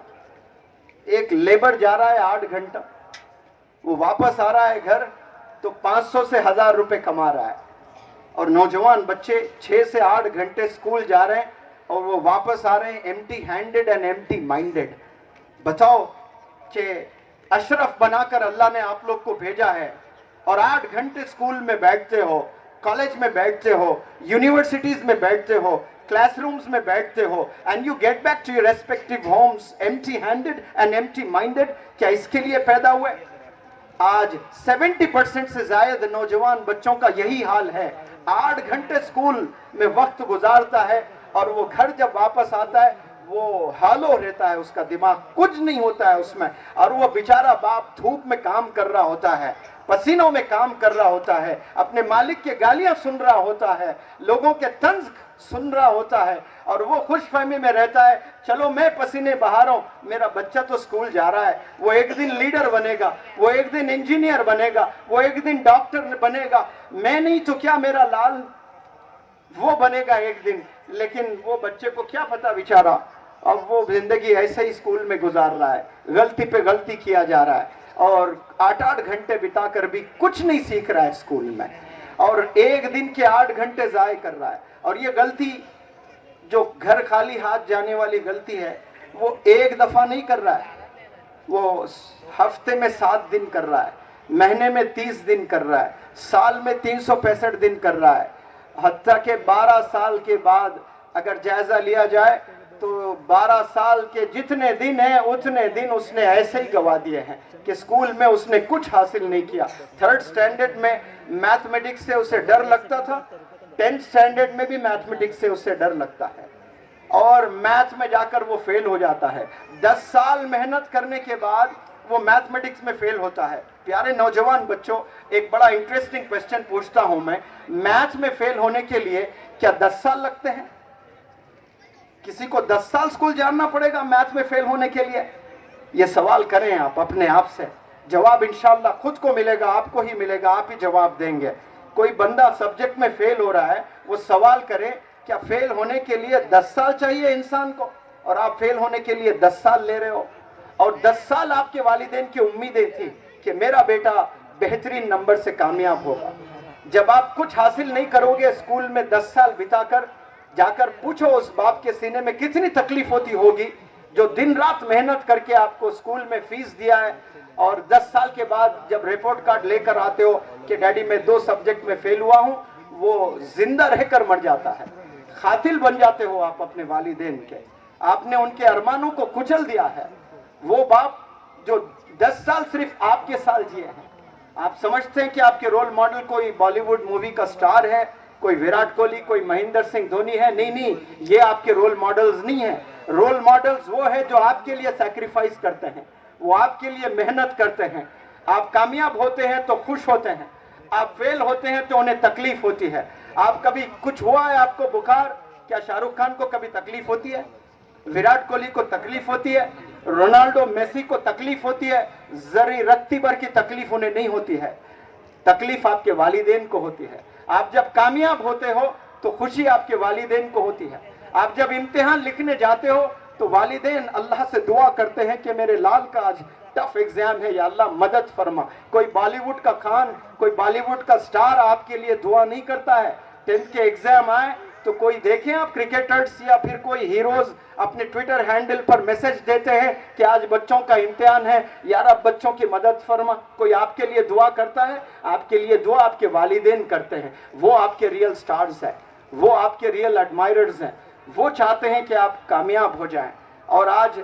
[SPEAKER 2] एक लेबर जा रहा है 8 घंटा, वो वापस आ रहा है घर तो 500 से 1000 रुपए कमा रहा है। और नौजवान बच्चे 6 से 8 घंटे स्कूल जा रहे हैं और वो वापस आ रहे हैं empty handed and empty minded. बताओ कि अशरफ बनाकर अल्लाह ने आप लोग को भेजा है, और 8 घंटे स्कूल में बैठते हो, कॉलेज में बैठते हो, यूनिवर्सिटीज में बैठते हो, क्लासरूम्स में बैठते हो, and you get back to your respective homes empty handed and empty minded. क्या इसके लिए पैदा हुए? आज 70% से ज्यादा नौजवान बच्चों का यही हाल है। 8 घंटे स्कूल में वक्त गुजारता है और वो घर जब वापस आता है वो हालो रहता है, उसका दिमाग कुछ नहीं होता है उसमें। और वो बेचारा बाप धूप में काम कर रहा होता है, पसीनों में काम कर रहा होता है, अपने मालिक के गालियां सुन रहा होता है, लोगों के तंज सुन रहा होता है, और वो खुशफहमी में रहता है चलो मैं पसीने बहा रहा हूं, मेरा बच्चा तो स्कूल जा रहा है, वो एक दिन लीडर बनेगा, वो एक दिन इंजीनियर बनेगा, वो एक दिन डॉक्टर बनेगा, मैं नहीं तो क्या मेरा लाल वो बनेगा एक दिन। लेकिन वो बच्चे को क्या पता बेचारा, अब वो जिंदगी ऐसे ही स्कूल में गुजार रहा है, गलती पे गलती किया जा रहा है, और 8-8 घंटे बिताकर भी कुछ नहीं सीख रहा है स्कूल में, और एक दिन के 8 घंटे जाए कर रहा है। और ये गलती जो घर खाली हाथ जाने वाली गलती है, वो एक दफा नहीं कर रहा है, वो हफ्ते में 7 दिन कर रहा है, महीने में 30 दिन कर रहा है, साल में 365 दिन कर रहा है। हत्ता के 12 साल के बाद अगर जायजा लिया जाए तो 12 साल के जितने दिन हैं उतने दिन उसने ऐसे ही गवा दिए हैं कि स्कूल में उसने कुछ हासिल नहीं किया। 3rd स्टैंडर्ड में मैथमेटिक्स से उसे डर लगता था, 10th स्टैंडर्ड में भी मैथमेटिक्स से उसे डर लगता है, और मैथ में जाकर वो फेल हो जाता है। 10 साल मेहनत करने के बाद वो मैथमेटिक्स में फेल होता है। प्यारे नौजवान बच्चों, एक बड़ा इंटरेस्टिंग क्वेश्चन पूछता हूं मैं, मैथ में फेल होने के लिए क्या 10 साल लगते हैं? किसी को 10 साल स्कूल जाना पड़ेगा मैथ में फेल होने के लिए? ये सवाल करें आप अपने आप से, जवाब इंशाअल्लाह खुद को मिलेगा, आपको ही मिलेगा, आप ही जवाब देंगे। कोई बंदा सब्जेक्ट में फेल हो रहा है, वो सवाल करे क्या फेल होने के लिए 10 साल चाहिए इंसान को, और आप फेल होने के लिए 10 साल ले रहे हो। और 10 साल आपके वालिदैन की उम्मीदें थी कि मेरा बेटा बेहतरीन नंबर से कामयाब होगा। जब आप कुछ हासिल नहीं करोगे स्कूल में 10 साल बिताकर, जाकर पूछो उस बाप के सीने में कितनी तकलीफ होती होगी जो दिन रात मेहनत करके आपको स्कूल में फीस दिया है, और 10 साल के बाद जब रिपोर्ट कार्ड लेकर आते हो कि डैडी मैं 2 सब्जेक्ट में फेल हुआ हूं, वो जिंदा रहकर मर जाता है। खातिल बन जाते हो आप अपने वालिदैन के, आपने उनके अरमानों को कुचल दिया है। वो बाप जो 10 साल सिर्फ आपके साल जिए हैं, आप समझते हैं कि आपके रोल मॉडल कोई बॉलीवुड मूवी का स्टार है, कोई विराट कोहली, कोई महेंद्र सिंह धोनी है? नहीं नहीं, ये आपके रोल मॉडल्स नहीं है। रोल मॉडल्स वो है जो आपके लिए सैक्रिफाइस करते हैं, वो आपके लिए मेहनत करते हैं। आप कामयाब होते हैं तो खुश होते हैं, आप फेल होते हैं तो उन्हें तकलीफ होती है। आप कभी कुछ हुआ है आपको बुखार, क्या शाहरुख खान को कभी तकलीफ होती है? विराट कोहली को तकलीफ होती है? रोनाल्डो मेसी को तकलीफ होती है? जरी रत्ती भर की तकलीफ उन्हें नहीं होती है। तकलीफ आपके वालिदैन को होती है। आप जब कामयाब होते हो तो खुशी आपके वालिदैन को होती है। आप जब इम्तिहान लिखने जाते हो तो वालिदैन अल्लाह से दुआ करते हैं कि मेरे लाल का आज टफ एग्जाम है, या अल्लाह मदद फरमा। कोई बॉलीवुड का खान, कोई बॉलीवुड का स्टार आपके लिए दुआ नहीं करता है। 10th के एग्जाम आए तो कोई देखें आप क्रिकेटर्स या फिर कोई हीरोज अपने ट्विटर हैंडल पर मैसेज देते हैं कि आज बच्चों का इम्तिहान है, यार अब बच्चों की मदद फरमा। कोई आपके लिए दुआ करता है? आपके लिए दुआ आपके वालिदैन करते हैं। वो आपके रियल स्टार्स हैं, वो आपके रियल एडमायरर्स हैं, वो चाहते हैं कि आप कामयाब हो जाएं। और आज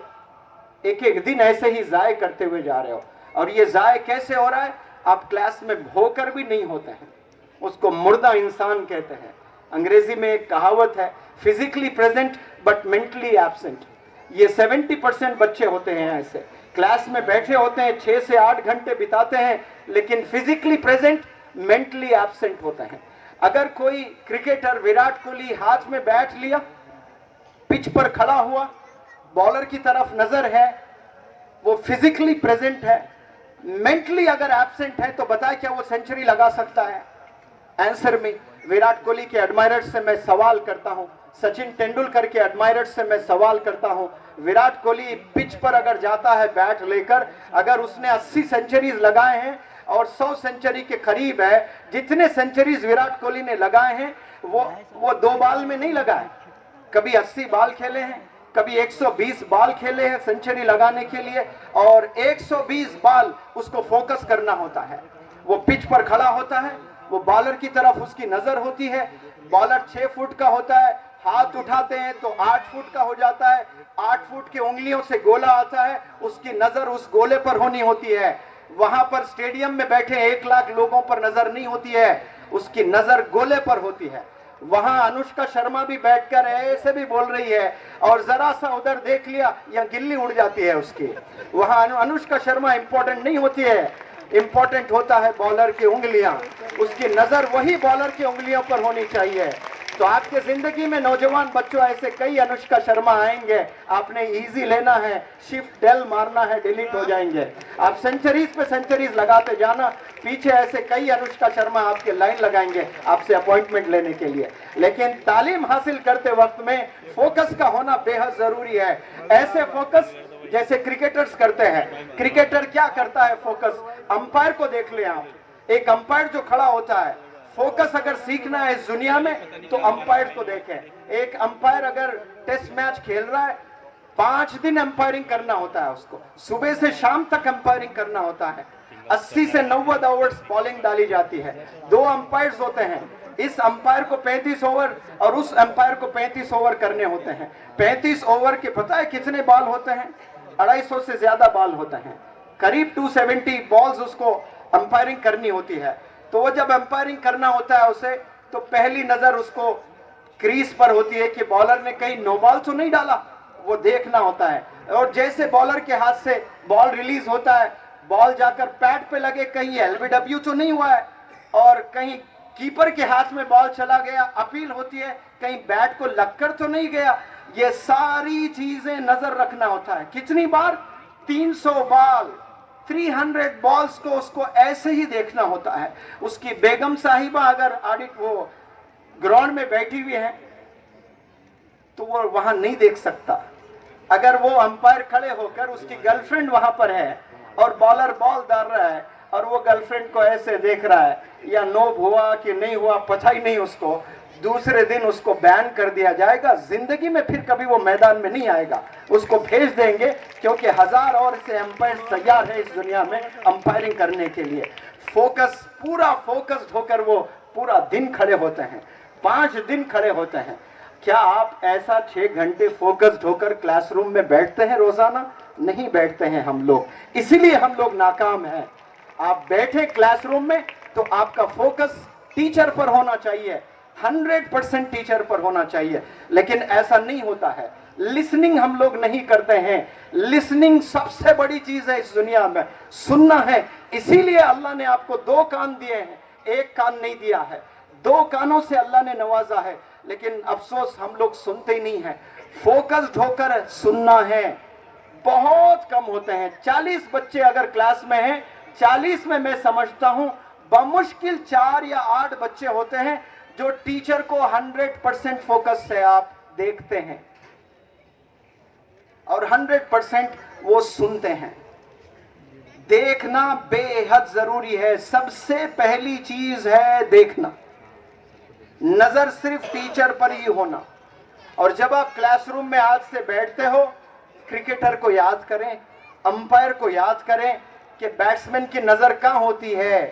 [SPEAKER 2] एक एक दिन ऐसे ही जाय करते हुए जा रहे हो, और ये जाय कैसे हो रहा है? आप क्लास में होकर भी नहीं होते हैं, उसको मुर्दा इंसान कहते हैं। अंग्रेजी में एक कहावत है, physically present but mentally absent. ये 70% बच्चे होते हैं ऐसे, क्लास में बैठे होते हैं, 6 से 8 घंटे बिताते हैं, लेकिन फिजिकली प्रेजेंट मेंटली एब्सेंट होते हैं। अगर कोई क्रिकेटर विराट कोहली हाथ में बैट लिया, पिच पर खड़ा हुआ, बॉलर की तरफ नजर है, वो फिजिकली प्रेजेंट है, मेंटली अगर एब्सेंट है तो बताए क्या वो सेंचुरी लगा सकता है? आंसर में विराट कोहली के एडमायरर्स से मैं सवाल करता हूं, सचिन तेंदुलकर के एडमायरर्स से मैं सवाल करता हूं, विराट कोहली पिच पर अगर जाता है बैट लेकर, अगर उसने 80 सेंचुरीज लगाए हैं और 100 सेंचुरी के करीब है, जितने सेंचुरीज विराट कोहली ने लगाए हैं वो 2 बॉल में नहीं लगाए। कभी 80 बॉल खेले हैं, कभी 120 बॉल खेले हैं सेंचुरी लगाने के लिए, और 120 बॉल उसको फोकस करना होता है। वो पिच पर खड़ा होता है, वो बॉलर की तरफ उसकी नजर होती है। बॉलर 6 फुट का होता है, हाथ उठाते हैं तो 8 फुट का हो जाता है, 8 फुट की उंगलियों से गोला आता है, उसकी नजर उस गोले पर होनी होती है। वहां पर स्टेडियम में बैठे 1 लाख लोगों पर नजर नहीं होती है, उसकी नजर गोले पर होती है। वहां अनुष्का शर्मा भी बैठकर ऐसे भी बोल रही है, और जरा सा उधर देख लिया या गिल्ली उड़ जाती है उसकी। वहां अनुष्का शर्मा इंपॉर्टेंट नहीं होती है, इंपॉर्टेंट होता है बॉलर की उंगलियां। उसकी नजर वही बॉलर की उंगलियों पर होनी चाहिए। तो आपके जिंदगी में नौजवान बच्चों ऐसे कई अनुष्का शर्मा आएंगे, आपने इजी लेना है, शिफ्ट डेल मारना है, डिलीट हो जाएंगे। आप सेंचुरीज पे सेंचुरीज लगाते जाना, पीछे ऐसे कई अनुष्का शर्मा आपके लाइन लगाएंगे आपसे अपॉइंटमेंट लेने के लिए। लेकिन तालीम हासिल करते वक्त में फोकस का होना बेहद जरूरी है। ऐसे फोकस जैसे क्रिकेटर्स करते हैं। क्रिकेटर क्या करता है? फोकस। अंपायर को देख ले आप, एक अंपायर जो खड़ा होता है, फोकस अगर सीखना है इस दुनिया में तो अंपायर को देखें। एक अंपायर अगर टेस्ट मैच खेल रहा है, 5 दिन अंपायरिंग करना होता है उसको, सुबह से शाम तक अंपायरिंग करना होता है। 80 से 90 ओवर्स बॉलिंग डाली जाती है, 2 अंपायर्स होते हैं। इस अंपायर को 35 ओवर और उस अंपायर को 35 ओवर करने होते हैं। 35 ओवर के पता है कितने बॉल होते हैं? 250 से ज्यादा बॉल होते हैं, करीब 270 बॉल्स उसको अंपायरिंग करनी होती है। तो वो जब अंपायरिंग करना होता है उसे, तो पहली नजर उसको क्रीज पर होती है कि बॉलर ने कहीं नो बॉल तो नहीं डाला, वो देखना होता है। और जैसे बॉलर के हाथ से बॉल रिलीज होता है, बॉल जाकर पैड पे लगे, कहीं एलबीडब्ल्यू तो नहीं हुआ है, और कहीं कीपर के हाथ में बॉल चला गया, अपील होती है, कहीं बैट को लगकर तो नहीं गया। ये सारी चीजें नजर रखना होता है। कितनी बार? 300 बॉल, 300 बॉल्स को उसको ऐसे ही देखना होता है। उसकी बेगम साहिबा अगर ऑडिट वो ग्राउंड में बैठी हुई है तो वो वहां नहीं देख सकता। अगर वो अंपायर खड़े होकर, उसकी गर्लफ्रेंड वहां पर है और बॉलर बॉल डाल रहा है और वो गर्लफ्रेंड को ऐसे देख रहा है, या नोब हुआ कि नहीं हुआ पता ही नहीं उसको, दूसरे दिन उसको बैन कर दिया जाएगा। जिंदगी में फिर कभी वो मैदान में नहीं आएगा, उसको भेज देंगे, क्योंकि 1000 और से अंपायर तैयार है इस दुनिया में अंपायरिंग करने के लिए। फोकस, पूरा फोकस्ड होकर वो पूरा दिन खड़े होते हैं, 5 दिन खड़े होते हैं। क्या आप ऐसा 6 घंटे फोकस्ड होकर क्लासरूम में बैठते हैं रोजाना? नहीं बैठते हैं हम लोग, इसीलिए हम लोग नाकाम हैं। आप बैठे क्लासरूम में तो आपका फोकस टीचर पर होना चाहिए, 100% टीचर पर होना चाहिए। लेकिन ऐसा नहीं होता है, लिसनिंग हम लोग नहीं करते हैं। लिसनिंग सबसे बड़ी चीज है इस दुनिया में, सुनना है। इसीलिए अल्लाह ने आपको 2 कान दिए हैं, 1 कान नहीं दिया है। 2 कानों से अल्लाह ने नवाजा है, लेकिन अफसोस हम लोग सुनते ही नहीं है। फोकस्ड होकर सुनना है, बहुत कम होते हैं। 40 बच्चे अगर क्लास में हैं, 40 में मैं समझता हूं बमुश्किल 4 या 8 बच्चे होते हैं जो टीचर को 100% फोकस से आप देखते हैं और 100% वो सुनते हैं। देखना बेहद जरूरी है, सबसे पहली चीज है देखना। नजर सिर्फ टीचर पर ही होना। और जब आप क्लासरूम में आज से बैठते हो, क्रिकेटर को याद करें, अंपायर को याद करें कि बैट्समैन की नजर कहां होती है।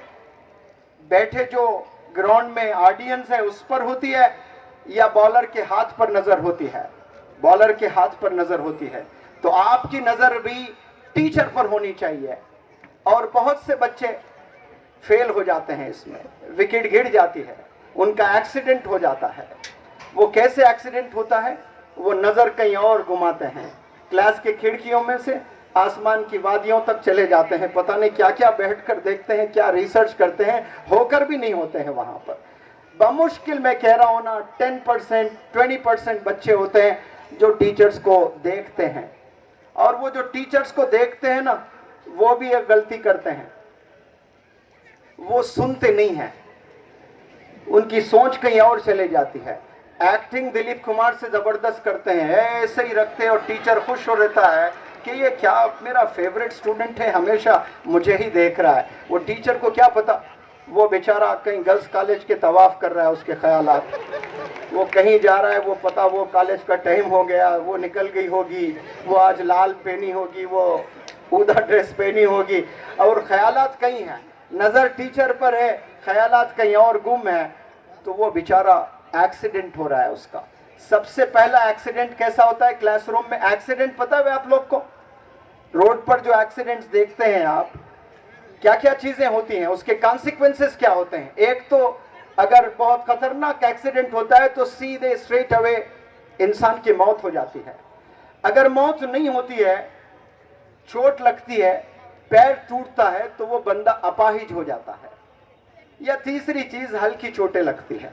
[SPEAKER 2] बैठे जो ग्राउंड में ऑडियंस है उस पर होती है, या बॉलर के हाथ पर नजर होती है? बॉलर के हाथ पर नजर होती है। तो आपकी नजर भी टीचर पर होनी चाहिए। और बहुत से बच्चे फेल हो जाते हैं इसमें, विकेट गिर जाती है, उनका एक्सीडेंट हो जाता है। वो कैसे एक्सीडेंट होता है? वो नजर कहीं और घुमाते हैं, क्लास के खिड़कियों में से आसमान की वादियों तक चले जाते हैं, पता नहीं क्या क्या बैठकर देखते हैं, क्या रिसर्च करते हैं, होकर भी नहीं होते हैं वहां पर। बमुश्किल मैं कह रहा हूं ना 10% 20% बच्चे होते हैं जो टीचर्स को देखते हैं। और वो जो टीचर्स को देखते हैं ना, वो भी एक गलती करते हैं, वो सुनते नहीं हैं, उनकी सोच कहीं और चले जाती है। एक्टिंग दिलीप कुमार से जबरदस्त करते हैं, ऐसे ही रखते हैं और टीचर खुश हो रहता है कि ये क्या मेरा फेवरेट स्टूडेंट है, हमेशा मुझे ही देख रहा है। वो टीचर को क्या पता, वो बेचारा कहीं गर्ल्स कॉलेज के तवाफ कर रहा है, उसके ख्यालात, वो कहीं जा रहा है, वो पता वो कॉलेज का टाइम हो गया, वो निकल गई होगी, वो आज लाल पहनी होगी, वो ऊदा ड्रेस पहनी होगी, और ख्यालात कहीं हैं। नजर टीचर पर है, ख्यालात कहीं और गुम है, तो वो बेचारा एक्सीडेंट हो रहा है उसका। सबसे पहला एक्सीडेंट कैसा होता है क्लासरूम में? एक्सीडेंट पता है आप लोग को? रोड पर जो एक्सीडेंट्स देखते हैं आप, क्या क्या चीजें होती हैं, उसके कॉन्सिक्वेंसेस क्या होते हैं? एक तो अगर बहुत खतरनाक एक्सीडेंट होता है तो सीधे स्ट्रेट अवे इंसान की मौत हो जाती है। अगर मौत नहीं होती है, चोट लगती है, पैर टूटता है, तो वो बंदा अपाहिज हो जाता है। या तीसरी चीज, हल्की चोटें लगती है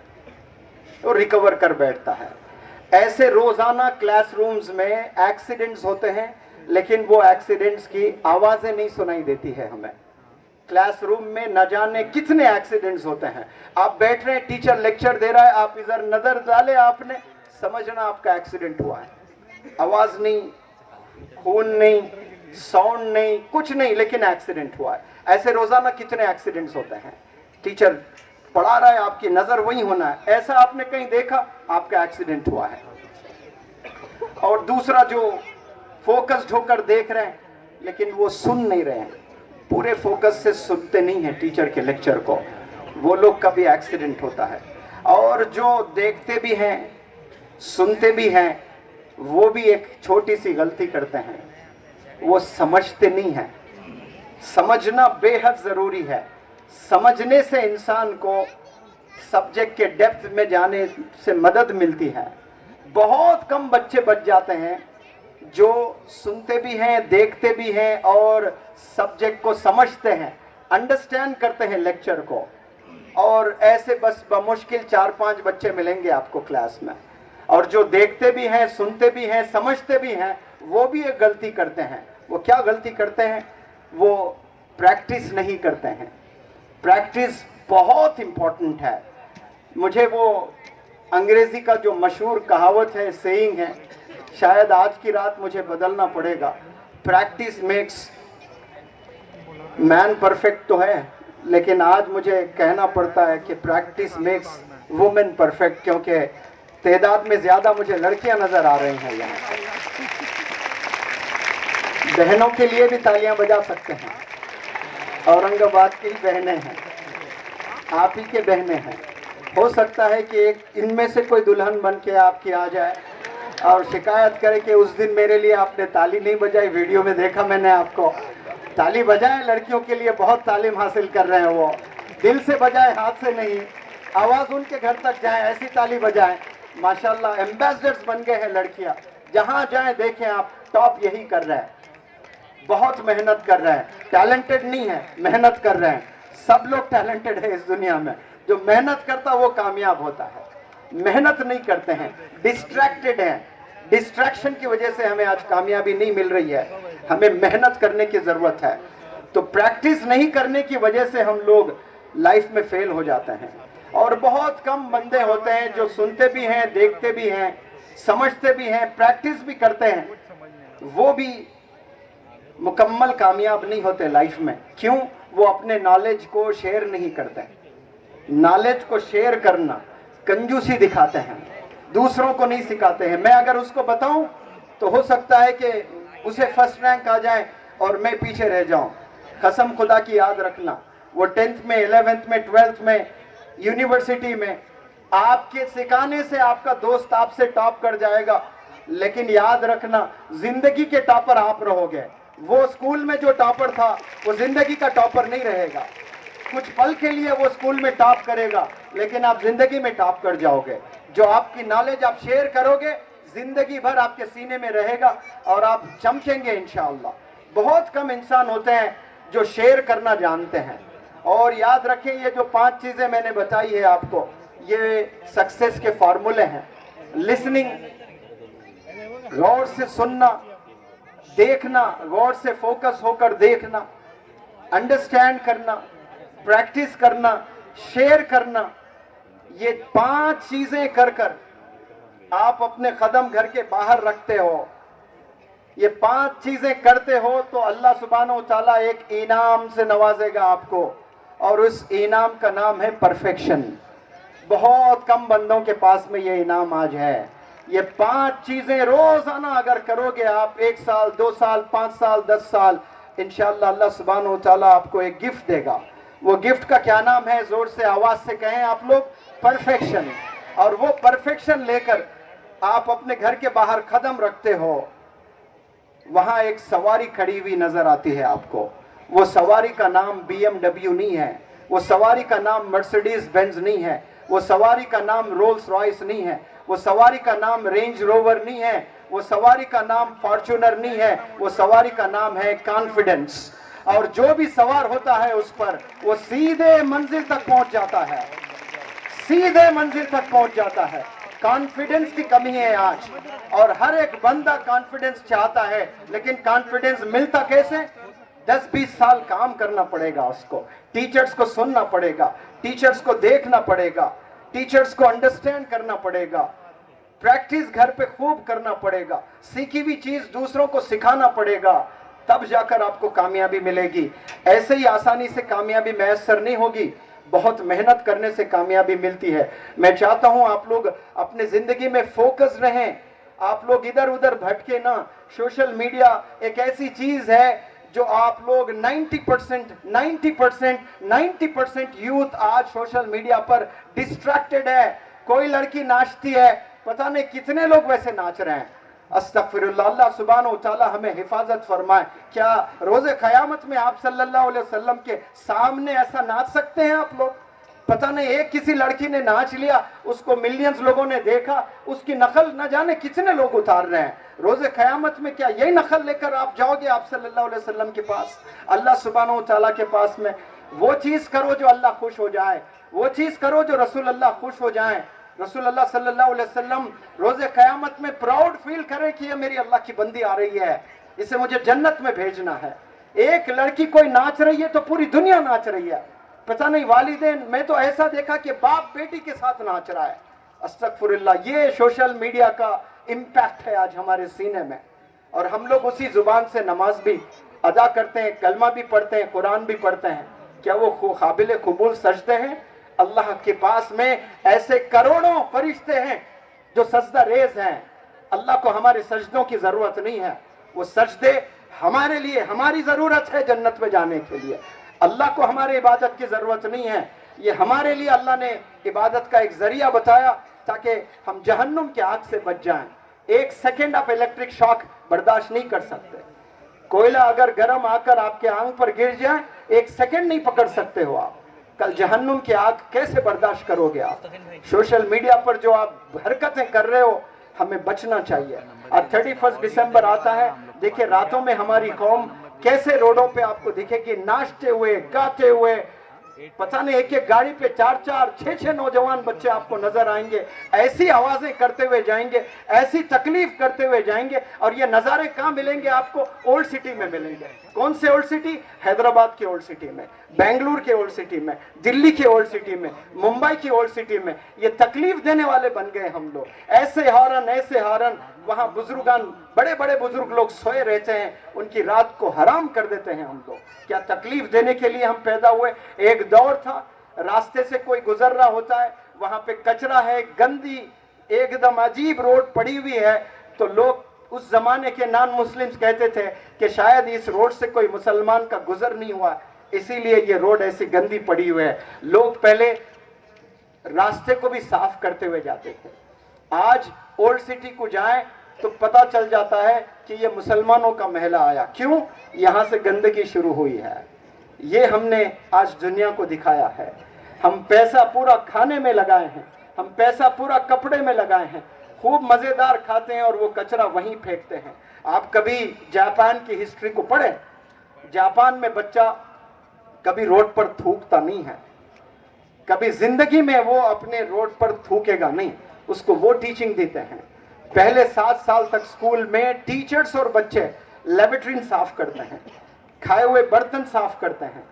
[SPEAKER 2] तो रिकवर कर बैठता है। ऐसे रोजाना क्लासरूम्स में एक्सीडेंट्स होते हैं, लेकिन वो एक्सीडेंट्स की आवाजें नहीं सुनाई देती है हमें। क्लासरूम में न जाने कितने एक्सीडेंट्स होते हैं। आप बैठ रहे हैं, टीचर लेक्चर दे रहा है, आप इधर नजर डाले, आपने समझना आपका एक्सीडेंट हुआ है। आवाज नहीं, खून नहीं, साउंड नहीं, कुछ नहीं, लेकिन एक्सीडेंट हुआ है। ऐसे रोजाना कितने एक्सीडेंट्स होते हैं। टीचर पढ़ा रहा है, आपकी नजर वहीं होना है, ऐसा आपने कहीं देखा, आपका एक्सीडेंट हुआ है। और दूसरा, जो फोकस्ड होकर देख रहे हैं लेकिन वो सुन नहीं रहे हैं, पूरे फोकस से सुनते नहीं हैं टीचर के लेक्चर को, वो लोग का भी एक्सीडेंट होता है। और जो देखते भी हैं, सुनते भी हैं, वो भी एक छोटी सी गलती करते हैं, वो समझते नहीं हैं। समझना बेहद जरूरी है। समझने से इंसान को सब्जेक्ट के डेप्थ में जाने से मदद मिलती है। बहुत कम बच्चे बच जाते हैं जो सुनते भी हैं, देखते भी हैं और सब्जेक्ट को समझते हैं, अंडरस्टैंड करते हैं लेक्चर को। और ऐसे बस बमुश्किल 4-5 बच्चे मिलेंगे आपको क्लास में। और जो देखते भी हैं, सुनते भी हैं, समझते भी हैं, वो भी एक गलती करते हैं। वो क्या गलती करते हैं? वो प्रैक्टिस नहीं करते हैं। प्रैक्टिस बहुत इंपॉर्टेंट है। मुझे वो अंग्रेजी का जो मशहूर कहावत है, सेइंग है, शायद आज की रात मुझे बदलना पड़ेगा। प्रैक्टिस मेक्स मैन परफेक्ट तो है, लेकिन आज मुझे कहना पड़ता है कि प्रैक्टिस मेक्स वुमेन परफेक्ट, क्योंकि तादाद में ज्यादा मुझे लड़कियां नजर आ रही हैं यहाँ। बहनों के लिए भी तालियां बजा सकते हैं। औरंगाबाद की बहनें हैं, आप ही के बहनें हैं। हो सकता है कि एक इनमें से कोई दुल्हन बन के आपकी आ जाए और शिकायत करे कि उस दिन मेरे लिए आपने ताली नहीं बजाई। वीडियो में देखा मैंने आपको, ताली बजाए, लड़कियों के लिए बहुत तालीम हासिल कर रहे हैं। वो दिल से बजाए, हाथ से नहीं, आवाज उनके घर तक जाए, ऐसी ताली बजाए। माशाल्लाह, एम्बेसडर्स बन गए हैं लड़कियां। जहां जाए देखें आप, टॉप यही कर रहे हैं, बहुत मेहनत कर रहे हैं। टैलेंटेड नहीं है, मेहनत कर रहे हैं। सब लोग टैलेंटेड है इस दुनिया में, जो मेहनत करता वो कामयाब होता है। मेहनत नहीं करते हैं, डिस्ट्रैक्टेड हैं। डिस्ट्रैक्शन की वजह से हमें आज कामयाबी नहीं मिल रही है। हमें मेहनत करने की जरूरत है। तो प्रैक्टिस नहीं करने की वजह से हम लोग लाइफ में फेल हो जाते हैं। और बहुत कम बंदे होते हैं जो सुनते भी हैं, देखते भी हैं, समझते भी हैं, प्रैक्टिस भी करते हैं, वो भी मुकम्मल कामयाब नहीं होते लाइफ में। क्यों? वो अपने नॉलेज को शेयर नहीं करते। नॉलेज को शेयर करना कंजूसी दिखाते हैं, दूसरों को नहीं सिखाते हैं। मैं अगर उसको बताऊं तो हो सकता है कि उसे फर्स्ट रैंक आ जाए और मैं पीछे रह जाऊं। कसम खुदा की याद रखना, वो 10th में, 11th में, 12th में, यूनिवर्सिटी में, आपके सिखाने से आपका दोस्त आपसे टॉप कर जाएगा, लेकिन याद रखना जिंदगी के टॉपर आप रहोगे। वो स्कूल में जो टॉपर था वो जिंदगी का टॉपर नहीं रहेगा। कुछ पल के लिए वो स्कूल में टॉप करेगा, लेकिन आप जिंदगी में टॉप कर जाओगे। जो आपकी नॉलेज आप शेयर करोगे, जिंदगी भर आपके सीने में रहेगा और आप चमकेंगे इंशाअल्लाह। बहुत कम इंसान होते हैं जो शेयर करना जानते हैं। और याद रखें, ये जो 5 चीजें मैंने बताई है आपको, ये सक्सेस के फॉर्मूले हैं। लिसनिंग, गौर से सुनना, देखना, गौर से फोकस होकर देखना, अंडरस्टैंड करना, प्रैक्टिस करना, शेयर करना। ये 5 चीजें कर कर आप अपने कदम घर के बाहर रखते हो, ये 5 चीजें करते हो तो अल्लाह सुब्हानहू तआला एक इनाम से नवाजेगा आपको, और उस इनाम का नाम है परफेक्शन। बहुत कम बंदों के पास में ये इनाम आज है। ये 5 चीजें रोजाना अगर करोगे आप, 1 साल, 2 साल, 5 साल, 10 साल, इंशाअल्लाह अल्लाह सुब्हानहू तआला आपको एक गिफ्ट देगा। वो गिफ्ट का क्या नाम है? जोर से आवाज से कहें आप लोग, परफेक्शन। और वो परफेक्शन लेकर आप अपने घर के बाहर कदम रखते हो, वहां एक सवारी खड़ी हुई नजर आती है आपको। वो सवारी का नाम BMW नहीं है, वो सवारी का नाम मर्सिडीज बेंज नहीं है, वो सवारी का नाम रोल्स रॉयस नहीं है, वो सवारी का नाम रेंज रोवर नहीं है, वो सवारी का नाम फॉर्च्यूनर नहीं है, वो सवारी का नाम है कॉन्फिडेंस। और जो भी सवार होता है उस पर, वो सीधे मंजिल तक पहुंच जाता है, सीधे मंजिल तक पहुंच जाता है। कॉन्फिडेंस की कमी है आज, और हर एक बंदा कॉन्फिडेंस चाहता है, लेकिन कॉन्फिडेंस मिलता कैसे? 10-20 साल काम करना पड़ेगा उसको, टीचर्स को सुनना पड़ेगा, टीचर्स को देखना पड़ेगा, टीचर्स को अंडरस्टैंड करना पड़ेगा, प्रैक्टिस घर पे खूब करना पड़ेगा, सीखी हुई चीज दूसरों को सिखाना पड़ेगा, तब जाकर आपको कामयाबी मिलेगी। ऐसे ही आसानी से कामयाबी मैसर नहीं होगी, बहुत मेहनत करने से कामयाबी मिलती है। मैं चाहता हूं आप लोग अपने जिंदगी में फोकस रहें, आप लोग इधर उधर भटके ना। सोशल मीडिया एक ऐसी चीज है जो आप लोग 90% यूथ आज सोशल मीडिया पर डिस्ट्रैक्टेड है। कोई लड़की नाचती है, पता नहीं कितने लोग वैसे नाच रहे हैं। अस्तगफिरुल्लाह, अल्लाह सुब्हानहू व तआला हमें हिफाजत फरमाए। क्या रोजे क़यामत में आप सल्लल्लाहु अलैहि वसल्लम के सामने ऐसा नाच सकते हैं आप लोग? पता नहीं, एक किसी लड़की ने नाच लिया, उसको मिलियंस लोगों ने देखा, उसकी नकल न जाने कितने लोग उतार रहे हैं। रोजे क़यामत में क्या यही नकल लेकर आप जाओगे आप सल्लल्लाहु अलैहि वसल्लम के पास, अल्लाह सुब्हानहू व तआला के पास में? वो चीज करो जो अल्लाह खुश हो जाए, वो चीज करो जो रसूल अल्लाह खुश हो जाए। रसूल अल्लाह सल्लल्लाहु अलैहि वसल्लम रोजे क़यामत में प्राउड फील करें कि ये मेरी अल्लाह की बंदी आ रही है, इसे मुझे जन्नत में भेजना है। एक लड़की कोई नाच रही है तो पूरी दुनिया नाच रही है। पता नहीं वालिदैन, मैं तो ऐसा देखा कि बाप बेटी के साथ नाच रहा है। अस्तगफिरुल्लाह, ये सोशल मीडिया का इम्पैक्ट है आज हमारे सीने में। और हम लोग उसी जुबान से नमाज भी अदा करते हैं, कलमा भी पढ़ते हैं, कुरान भी पढ़ते हैं। क्या वो काबिल कबूल सजदे हैं? अल्लाह के पास में ऐसे करोड़ों फरिश्ते हैं जो सजदा रेज हैं। अल्लाह को हमारे सजदों की जरूरत नहीं है, वो सजदे हमारे लिए, हमारी जरूरत है जन्नत में जाने के लिए। अल्लाह को हमारे इबादत की जरूरत नहीं है, ये हमारे लिए अल्लाह ने इबादत का एक जरिया बताया ताकि हम जहन्नुम की आग से बच जाएं। 1 सेकेंड आप इलेक्ट्रिक शॉक बर्दाश्त नहीं कर सकते। कोयला अगर गर्म आकर आपके आंख पर गिर जाए, 1 सेकेंड नहीं पकड़ सकते हो आप। कल जहन्नुम की आग कैसे बर्दाश्त करोगे आप? सोशल मीडिया पर जो आप हरकतें कर रहे हो, हमें बचना चाहिए। आज 31 दिसंबर आता है, देखिए रातों में हमारी कौम कैसे रोडों पे आपको दिखेगी, नाचते हुए, गाते हुए। पता नहीं, एक एक गाड़ी पे 4-4, 6-6 नौजवान बच्चे आपको नजर आएंगे, ऐसी आवाजें करते हुए जाएंगे, ऐसी तकलीफ करते हुए जाएंगे। और ये नजारे कहाँ मिलेंगे आपको? ओल्ड सिटी में मिलेंगे। कौन से ओल्ड सिटी? हैदराबाद के ओल्ड सिटी में, बेंगलुरु के ओल्ड सिटी में, दिल्ली के ओल्ड सिटी में, मुंबई की ओल्ड सिटी में। ये तकलीफ देने वाले बन गए हम लोग। ऐसे हॉर्न, ऐसे हॉर्न, वहां बुजुर्गान, बड़े बड़े बुजुर्ग लोग सोए रहते हैं, उनकी रात को हराम कर देते हैं हम लोग। क्या तकलीफ देने के लिए हम पैदा हुए? एक दौर था, रास्ते से कोई गुजर रहा होता है, वहां पे कचरा है, गंदी एकदम अजीब रोड पड़ी हुई है, तो लोग उस जमाने के नॉन मुस्लिम्स कहते थे कि शायद इस रोड से कोई मुसलमान का गुजर नहीं हुआ, इसीलिए ये रोड ऐसी गंदी पड़ी हुई है। लोग पहले रास्ते को भी साफ करते हुए जाते थे। आज ओल्ड सिटी को जाएं तो पता चल जाता है कि ये मुसलमानों का महला आया। क्यों? यहां से गंदगी शुरू हुई है। ये हमने आज दुनिया को दिखाया है। हम पैसा पूरा खाने में लगाए हैं, हम पैसा पूरा कपड़े में लगाए हैं, खूब मजेदार खाते हैं और वो कचरा वहीं फेंकते हैं। आप कभी जापान की हिस्ट्री को पढ़े? जापान में बच्चा कभी रोड पर थूकता नहीं है, कभी जिंदगी में वो अपने रोड पर थूकेगा नहीं। उसको वो टीचिंग देते हैं। पहले 7 साल तक स्कूल में टीचर्स और बच्चे लेबोरेटरी साफ करते हैं, खाए हुए बर्तन साफ करते हैं,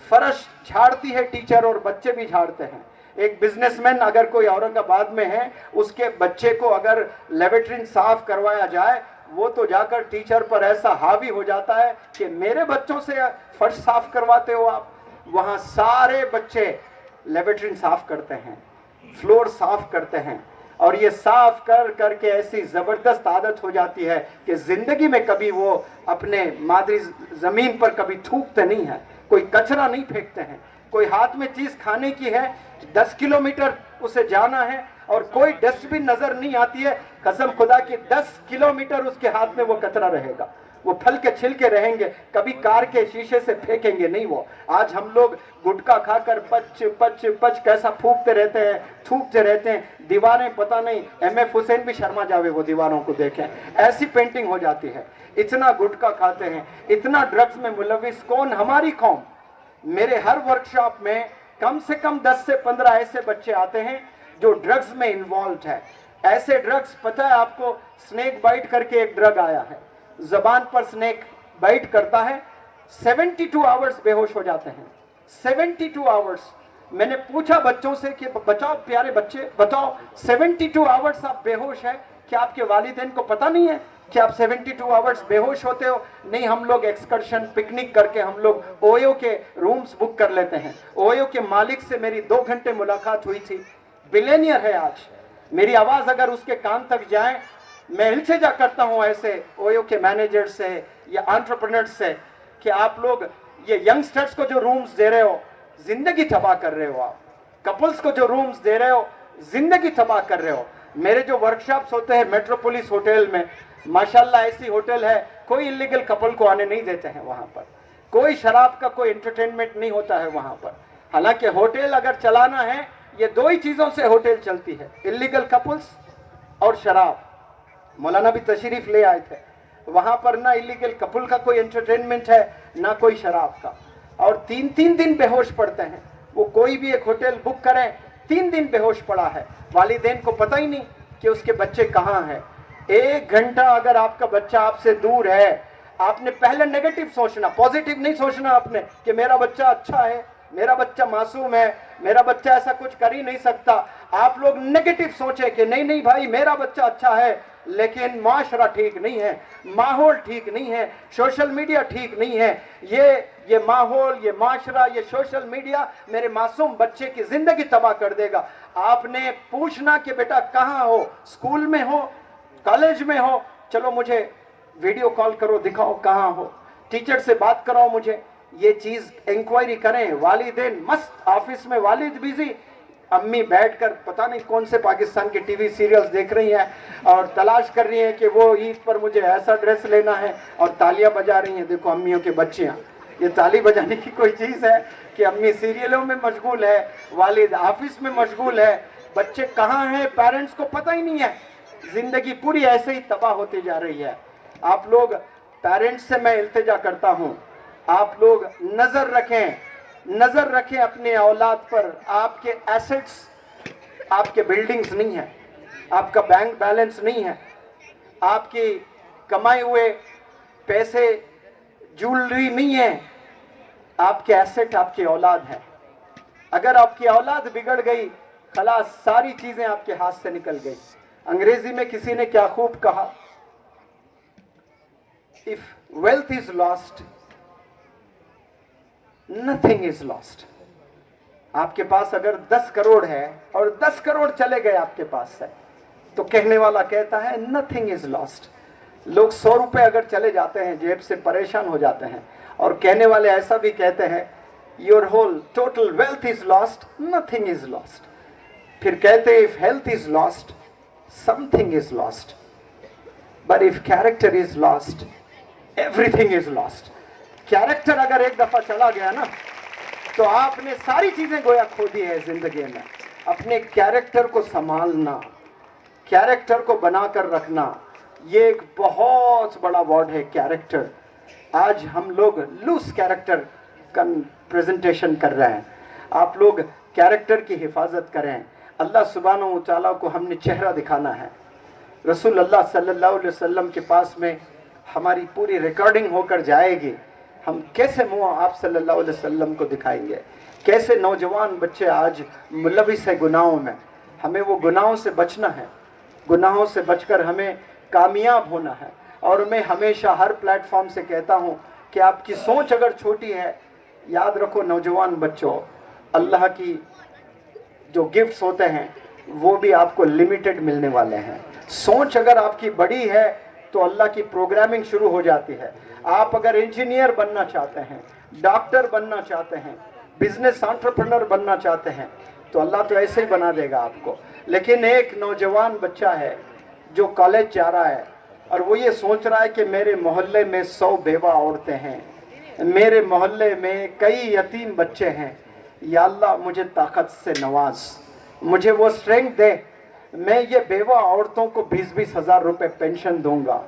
[SPEAKER 2] फर्श झाड़ती है टीचर और बच्चे भी झाड़ते हैं। एक बिजनेसमैन अगर कोई औरंगाबाद में है, उसके बच्चे को अगर लेबोरेटरी साफ करवाया जाए, वो तो जाकर टीचर पर ऐसा हावी हो जाता है कि मेरे बच्चों से फर्श साफ करवाते हो आप। वहां सारे बच्चे लेबोरेटरी साफ करते हैं, फ्लोर साफ करते हैं, और ये साफ कर करके ऐसी जबरदस्त आदत हो जाती है कि जिंदगी में कभी वो अपने मादरी जमीन पर कभी थूकते नहीं है, कोई कचरा नहीं फेंकते हैं। कोई हाथ में चीज खाने की है, 10 किलोमीटर उसे जाना है और कोई डस्टबिन नजर नहीं आती है, कसम खुदा की 10 किलोमीटर उसके हाथ में वो कचरा रहेगा। वो फल के छिलके रहेंगे, कभी कार के शीशे से फेंकेंगे नहीं वो। आज हम लोग गुटखा खाकर पच पच पच कैसा फूकते रहते हैं, थूकते रहते हैं। दीवारें पता नहीं, MF हुसैन भी शर्मा जावे वो दीवारों को देखें, ऐसी पेंटिंग हो जाती है। इतना गुटखा खाते हैं, इतना ड्रग्स में मुलविस कौन? हमारी कौम। मेरे हर वर्कशॉप में कम से कम 10 से 15 ऐसे बच्चे आते हैं जो ड्रग्स में इन्वॉल्व है। ऐसे ड्रग्स, पता है आपको, स्नेक बाइट करके एक ड्रग आया है, जबान पर स्नेक बाइट करता है, 72 आवर्स बेहोश हो जाते हैं। 72 आवर्स। मैंने पूछा बच्चों से कि बचाओ प्यारे बच्चे, बताओ 72 आवर्स आप बेहोश है, क्या आपके वालिदैन को पता नहीं है कि आप 72 आवर्स बेहोश होते हो? नहीं, हम लोग एक्सकर्शन पिकनिक करके हम लोग ओयो के रूम्स बुक कर लेते हैं। ओयो के मालिक से मेरी 2 घंटे मुलाकात हुई थी, बिलियनियर है आज। मेरी आवाज अगर उसके कान तक जाए, मैं इल्तिजा करता हूं ऐसे ओयो के मैनेजर से या एंटरप्रेन्योर से कि आप लोग ये यंगस्टर्स को जो रूम्स दे रहे हो, जिंदगी तबाह कर रहे हो। आप कपल्स को जो रूम्स दे रहे हो, जिंदगी तबाह कर रहे हो। मेरे जो वर्कशॉप्स होते हैं मेट्रोपोलिस होटल में, माशाल्लाह ऐसी होटल है, कोई इलीगल कपल को आने नहीं देते हैं वहां पर, कोई शराब का कोई एंटरटेनमेंट नहीं होता है वहां पर। हालांकि होटल अगर चलाना है, ये 2 ही चीजों से होटल चलती है, इलीगल कपल्स और शराब। मौलाना भी तशरीफ ले आए थे वहां पर, ना इलीगल कपल का कोई एंटरटेनमेंट है, ना कोई शराब का। और 3-3 दिन बेहोश पड़ते हैं वो। कोई भी एक होटल बुक करें, 3 दिन बेहोश पड़ा है, वालिदैन को पता ही नहीं कि उसके बच्चे कहाँ हैं। 1 घंटा अगर आपका बच्चा आपसे दूर है, आपने पहले नेगेटिव सोचना, पॉजिटिव नहीं सोचना आपने कि मेरा बच्चा अच्छा है, मेरा बच्चा मासूम है, मेरा बच्चा ऐसा कुछ कर ही नहीं सकता। आप लोग नेगेटिव सोचे कि नहीं नहीं भाई मेरा बच्चा अच्छा है, लेकिन माशरा ठीक नहीं है, माहौल ठीक नहीं है, सोशल मीडिया ठीक नहीं है। ये माहौल, ये माशरा, ये सोशल मीडिया मेरे मासूम बच्चे की जिंदगी तबाह कर देगा। आपने पूछना कि बेटा कहाँ हो, स्कूल में हो, कॉलेज में हो, चलो मुझे वीडियो कॉल करो, दिखाओ कहाँ हो, टीचर से बात कराओ मुझे, ये चीज इंक्वायरी करें। वालिदैन मस्त, ऑफिस में वालिद बिजी, अम्मी बैठकर पता नहीं कौन से पाकिस्तान के टीवी सीरियल्स देख रही हैं और तलाश कर रही हैं कि वो ईद पर मुझे ऐसा ड्रेस लेना है, और तालियां बजा रही हैं। देखो अम्मियों के बच्चियां, ये ताली बजाने की कोई चीज है कि अम्मी सीरियलों में मशगूल है, वालिद ऑफिस में मशगूल है, बच्चे कहाँ हैं पेरेंट्स को पता ही नहीं है। जिंदगी पूरी ऐसे ही तबाह होती जा रही है। आप लोग पेरेंट्स से मैं इल्तिजा करता हूं, आप लोग नजर रखें अपने औलाद पर। आपके एसेट्स, आपके बिल्डिंग्स नहीं है, आपका बैंक बैलेंस नहीं है, आपकी कमाए हुए पैसे ज्वेलरी नहीं है, आपके एसेट आपकी औलाद है। अगर आपकी औलाद बिगड़ गई, खलास सारी चीजें आपके हाथ से निकल गई। अंग्रेजी में किसी ने क्या खूब कहा, if wealth is lost nothing is lost. आपके पास अगर 10 करोड़ है और 10 करोड़ चले गए आपके पास से, तो कहने वाला कहता है नथिंग इज लॉस्ट। लोग 100 रुपए अगर चले जाते हैं जेब से परेशान हो जाते हैं, और कहने वाले ऐसा भी कहते हैं your whole total wealth is lost, nothing is lost. फिर कहते हैं if health is lost something is lost, but if character is lost everything is lost. Character अगर एक दफा चला गया ना, तो आपने सारी चीजें गोया खो दी है जिंदगी में। अपने कैरेक्टर को संभालना, कैरेक्टर को बनाकर रखना, ये एक बहुत बड़ा वर्ड है कैरेक्टर। आज हम लोग लूज कैरेक्टर का प्रेजेंटेशन कर रहे हैं। आप लोग कैरेक्टर की हिफाजत करें। अल्लाह सुब्हानहू व तआला को हमने चेहरा दिखाना है। रसूल अल्लाह सल्लल्लाहु अलैहि वसल्लम के पास में हमारी पूरी रिकॉर्डिंग होकर जाएगी। हम कैसे मुंह आप सल्लल्लाहु अलैहि वसल्लम को दिखाएंगे? कैसे नौजवान बच्चे आज मुलविस है गुनाहों में। हमें वो गुनाहों से बचना है, गुनाहों से बचकर हमें कामयाब होना है। और मैं हमेशा हर प्लेटफॉर्म से कहता हूँ कि आपकी सोच अगर छोटी है, याद रखो नौजवान बच्चों, अल्लाह की जो गिफ्ट्स होते हैं वो भी आपको लिमिटेड मिलने वाले हैं। सोच अगर आपकी बड़ी है तो अल्लाह की प्रोग्रामिंग शुरू हो जाती है। आप अगर इंजीनियर बनना चाहते हैं, डॉक्टर बनना चाहते हैं, बिजनेस एंटरप्रेन्योर बनना चाहते हैं, तो अल्लाह तो ऐसे ही बना देगा आपको। लेकिन एक नौजवान बच्चा है जो कॉलेज जा रहा है, और वो ये सोच रहा है कि मेरे मोहल्ले में 100 बेवा औरतें हैं, मेरे मोहल्ले में कई यतीम बच्चे हैं, या अल्लाह मुझे ताकत से नवाज, मुझे वो स्ट्रेंथ दे, मैं ये बेवा औरतों को 20-20 हजार रुपए पेंशन दूंगा,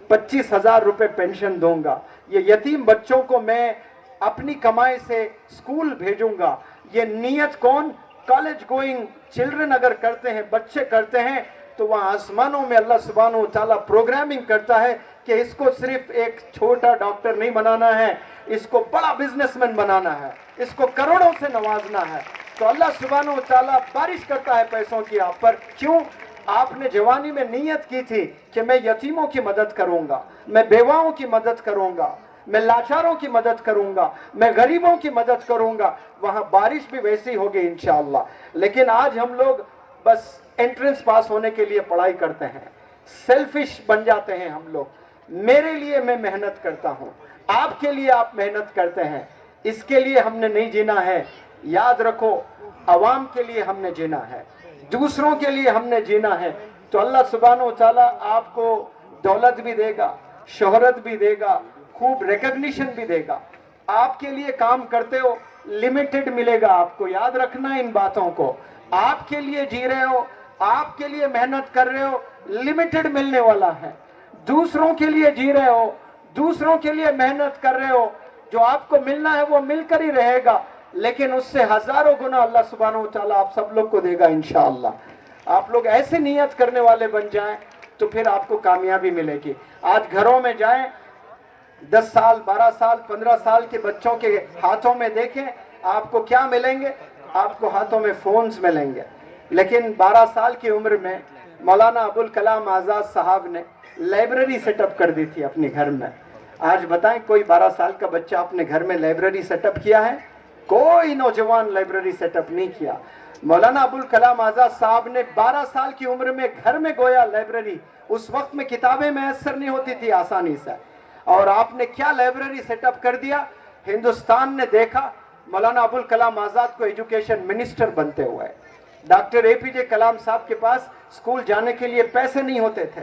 [SPEAKER 2] 25,000 रुपए पेंशन दूंगा, ये यतीम बच्चों को मैं अपनी कमाई से स्कूल भेजूंगा। ये नियत कौन? कॉलेज गोइंग चिल्ड्रन अगर करते हैं, बच्चे करते हैं, तो वहां आसमानों में अल्लाह सुब्हानहू व तआला प्रोग्रामिंग करता है कि इसको सिर्फ एक छोटा डॉक्टर नहीं बनाना है, इसको बड़ा बिजनेसमैन बनाना है, इसको करोड़ों से नवाजना है। तो अल्लाह सुब्हानहू व तआला बारिश करता है पैसों की आप पर। क्यों? आपने जवानी में नियत की थी कि मैं यतीमों की मदद करूंगा, मैं बेवाओं की मदद करूंगा, मैं लाचारों की मदद करूंगा, मैं गरीबों की मदद करूंगा, वहां बारिश भी वैसी होगी इंशाअल्लाह। लेकिन आज हम लोग बस एंट्रेंस पास होने के लिए पढ़ाई करते हैं, सेल्फिश बन जाते हैं हम लोग। मेरे लिए मैं मेहनत करता हूं, आपके लिए आप मेहनत करते हैं, इसके लिए हमने नहीं जीना है। याद रखो, अवाम के लिए हमने जीना है, दूसरों के लिए हमने जीना है। तो अल्लाह सुब्हानहू व तआला आपको दौलत भी देगा, शोहरत भी देगा, खूब रिकॉग्निशन भी देगा। आपके लिए काम करते हो, लिमिटेड मिलेगा आपको, याद रखना इन बातों को। आपके लिए जी रहे हो, आपके लिए मेहनत कर रहे हो, लिमिटेड मिलने वाला है। दूसरों के लिए जी रहे हो, दूसरों के लिए मेहनत कर रहे हो, जो आपको मिलना है वो मिलकर ही रहेगा, लेकिन उससे हजारों गुना अल्लाह सुब्हानहू व तआला आप सब लोग को देगा इंशाअल्लाह। आप लोग ऐसे नियत करने वाले बन जाएं तो फिर आपको कामयाबी मिलेगी। आज घरों में जाएं, 10 साल 12 साल 15 साल के बच्चों के हाथों में देखें, आपको क्या मिलेंगे? आपको हाथों में फोन्स मिलेंगे। लेकिन 12 साल की उम्र में मौलाना अबुल कलाम आजाद साहब ने लाइब्रेरी सेटअप कर दी थी अपने घर में। आज बताएं, कोई 12 साल का बच्चा अपने घर में लाइब्रेरी सेटअप किया है? कोई नौजवान लाइब्रेरी सेटअप नहीं किया। मौलाना अबुल कलाम आजाद साहब ने 12 साल की उम्र में घर में गोया लाइब्रेरी। उस वक्त में किताबें मैसर नहीं होती थी आसानी से, और आपने क्या लाइब्रेरी सेटअप कर दिया। हिंदुस्तान ने देखा मौलाना अबुल कलाम आजाद को एजुकेशन मिनिस्टर बनते हुए। डॉक्टर एपीजे कलाम साहब के पास स्कूल जाने के लिए पैसे नहीं होते थे,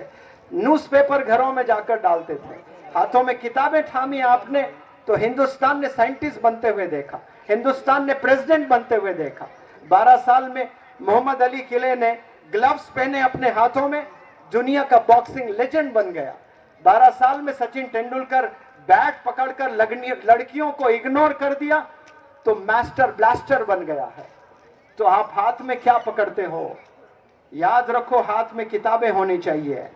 [SPEAKER 2] न्यूज़पेपर घरों में जाकर डालते थे, हाथों में किताबें थामी आपने, तो हिंदुस्तान ने साइंटिस्ट बनते हुए देखा, हिंदुस्तान ने प्रेसिडेंट बनते हुए देखा। 12 साल में मोहम्मद अली किले ने ग्लव्स पहने अपने हाथों में, दुनिया का बॉक्सिंग लेजेंड बन गया। 12 साल में सचिन तेंदुलकर बैट पकड़कर लड़कियों को इग्नोर कर दिया तो मास्टर ब्लास्टर बन गया है। तो आप हाथ में क्या पकड़ते हो? याद रखो, हाथ में किताबें होनी चाहिए।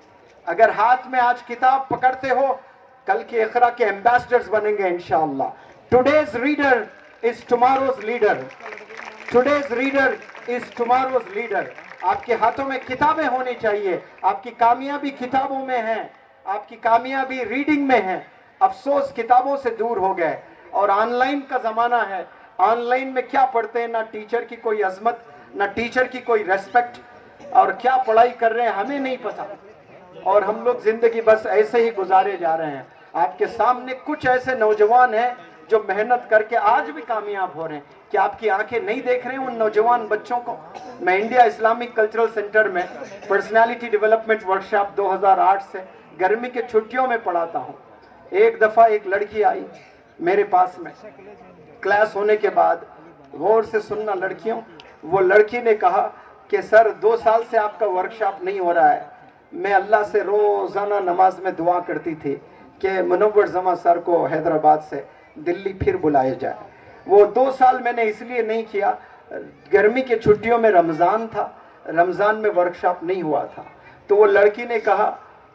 [SPEAKER 2] अगर हाथ में आज किताब पकड़ते हो, कल के इकरा के एम्बेसडर्स बनेंगे इंशाअल्लाह। Today's reader is tomorrow's leader, today's reader is tomorrow's leader. आपके हाथों में किताबें होनी चाहिए। आपकी कामयाबी किताबों में है, आपकी कामयाबी रीडिंग में है। अफसोस किताबों से दूर हो गए और ऑनलाइन का जमाना है। ऑनलाइन में क्या पढ़ते हैं? ना टीचर की कोई अजमत, ना टीचर की कोई रेस्पेक्ट, और क्या पढ़ाई कर रहे हैं हमें नहीं पता, और हम लोग जिंदगी बस ऐसे ही गुजारे जा रहे हैं। आपके सामने कुछ ऐसे नौजवान हैं जो मेहनत करके आज भी कामयाब हो रहे हैं। क्या आपकी आंखें नहीं देख रहे हैं उन नौजवान बच्चों को? मैं इंडिया इस्लामिक कल्चरल सेंटर में पर्सनालिटी डेवलपमेंट वर्कशॉप 2008 से गर्मी के छुट्टियों में पढ़ाता हूँ। एक दफा एक लड़की आई मेरे पास में, क्लास होने के बाद, गौर से सुनना लड़कियों, वो लड़की ने कहा कि सर 2 साल से आपका वर्कशॉप नहीं हो रहा है। मैं अल्लाह से रोजाना नमाज में दुआ करती थी कि मुनव्वर जमा सर को हैदराबाद से दिल्ली फिर बुलाया जाए। वो 2 साल मैंने इसलिए नहीं किया, गर्मी के छुट्टियों में रमज़ान था, रमज़ान में वर्कशॉप नहीं हुआ था। तो वो लड़की ने कहा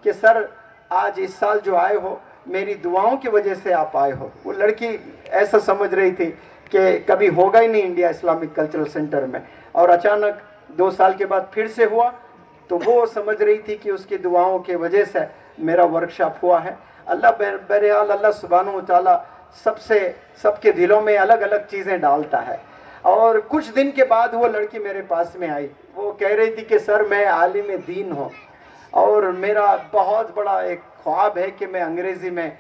[SPEAKER 2] कि सर आज इस साल जो आए हो, मेरी दुआओं की वजह से आप आए हो। वो लड़की ऐसा समझ रही थी कि कभी होगा ही नहीं इंडिया इस्लामिक कल्चरल सेंटर में, और अचानक 2 साल के बाद फिर से हुआ, तो वो समझ रही थी कि उसकी दुआओं की वजह से मेरा वर्कशॉप हुआ है। अल्लाह बहरहाल, अल्लाह सुब्हानहू व तआला सबके दिलों में अलग अलग चीज़ें डालता है। और कुछ दिन के बाद वो लड़की मेरे पास में आई, वो कह रही थी कि सर मैं आलिम दीन हूँ और मेरा बहुत बड़ा एक ख्वाब है कि मैं अंग्रेज़ी में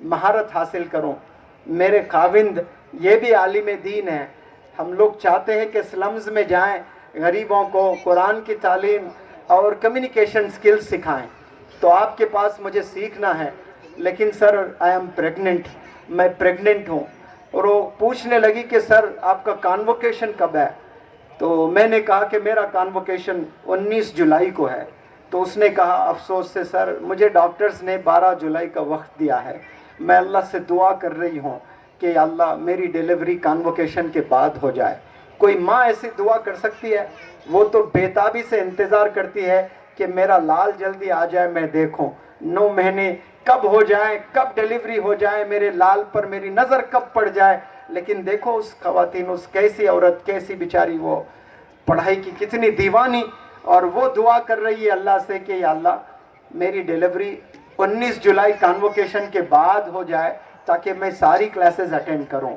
[SPEAKER 2] महारत हासिल करूं। मेरे खाविंद ये भी आलिम दीन है। हम लोग चाहते हैं कि स्लम्स में जाएं, गरीबों को कुरान की तालीम और कम्युनिकेशन स्किल्स सिखाएं। तो आपके पास मुझे सीखना है, लेकिन सर आई एम प्रेग्नेंट, मैं प्रेग्नेंट हूँ। और वो पूछने लगी कि सर आपका कॉन्वोकेशन कब है? तो मैंने कहा कि मेरा कॉन्वोकेशन 19 जुलाई को है। तो उसने कहा अफसोस से सर मुझे डॉक्टर्स ने 12 जुलाई का वक्त दिया है, मैं अल्लाह से दुआ कर रही हूँ कि अल्लाह मेरी डिलीवरी कॉन्वोकेशन के बाद हो जाए। कोई माँ ऐसी दुआ कर सकती है? वो तो बेताबी से इंतज़ार करती है कि मेरा लाल जल्दी आ जाए, मैं देखूं 9 महीने कब हो जाए, कब डिलीवरी हो जाए, मेरे लाल पर मेरी नज़र कब पड़ जाए। लेकिन देखो उस खवातीन, उस कैसी औरत, कैसी बेचारी, वो पढ़ाई की कितनी दीवानी, और वो दुआ कर रही है अल्लाह से कि या अल्लाह मेरी डिलीवरी 19 जुलाई कॉन्वोकेशन के बाद हो जाए ताकि मैं सारी क्लासेस अटेंड करूं।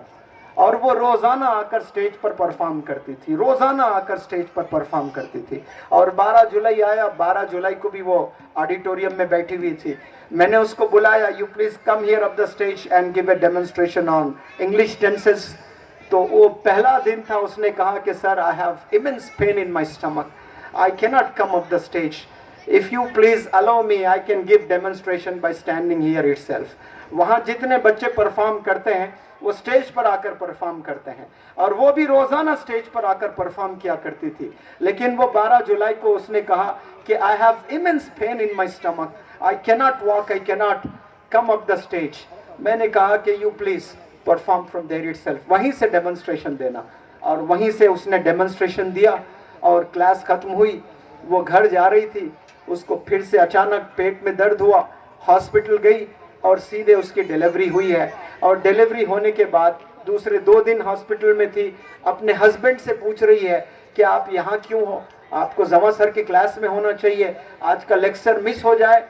[SPEAKER 2] और वो रोज़ाना आकर स्टेज पर परफॉर्म करती थी, रोज़ाना आकर स्टेज पर परफॉर्म करती थी। और 12 जुलाई आया, 12 जुलाई को भी वो ऑडिटोरियम में बैठी हुई थी। मैंने उसको बुलाया, you please come here of the stage and give a demonstration on English tenses. तो वो पहला दिन था, उसने कहा कि sir I have immense pain in my stomach, I cannot come of the stage, if you please allow me I can give demonstration bye standing here itself. वहाँ जितने बच्चे परफॉर्म करते हैं वो स्टेज पर आकर परफॉर्म करते हैं, और वो भी रोज़ाना स्टेज पर आकर परफॉर्म किया करती थी। लेकिन वो 12 जुलाई को उसने कहा कि I have immense pain in my stomach, I cannot walk, I cannot come up the stage. मैंने कहा कि you please perform from there itself, वहीं से डेमोन्स्ट्रेशन देना। और वहीं से उसने डेमोन्स्ट्रेशन दिया और क्लास ख़त्म हुई। वो घर जा रही थी, उसको फिर से अचानक पेट में दर्द हुआ, हॉस्पिटल गई और सीधे उसकी डिलीवरी हुई है। और डिलीवरी होने के बाद दूसरे 2 दिन हॉस्पिटल में थी, अपने हस्बैंड से पूछ रही है कि आप यहाँ क्यों हो, आपको जमा सर की क्लास में होना चाहिए, आज का लेक्चर मिस हो जाए,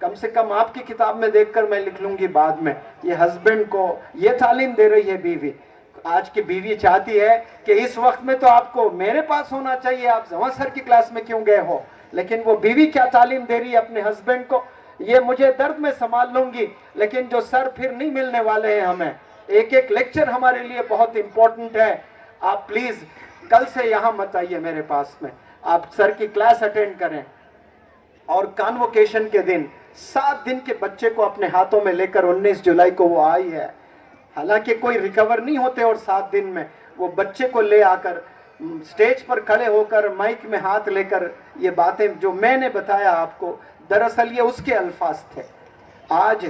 [SPEAKER 2] कम से कम आपकी किताब में देखकर मैं लिख लूंगी बाद में। ये हस्बैंड को ये तालीम दे रही है बीवी। आज की बीवी चाहती है कि इस वक्त में तो आपको मेरे पास होना चाहिए, आप जमा सर की क्लास में क्यों गए हो? लेकिन वो बीवी क्या तालीम दे रही है अपने हस्बैंड को, ये मुझे दर्द में संभाल लूंगी, लेकिन जो सर फिर नहीं मिलने वाले हैं हमें, एक एक लेक्चर हमारे लिए बहुत इंपॉर्टेंट है, आप प्लीज कल से यहाँ मत आइए मेरे पास में, आप सर की क्लास अटेंड करें। और कॉन्वोकेशन के दिन 7 दिन के बच्चे को अपने हाथों में लेकर 19 जुलाई को वो आई है। हालांकि कोई रिकवर नहीं होते, और 7 दिन में वो बच्चे को ले आकर स्टेज पर खड़े होकर माइक में हाथ लेकर ये बातें जो मैंने बताया आपको, दरअसल ये उसके अल्फाज थे। आज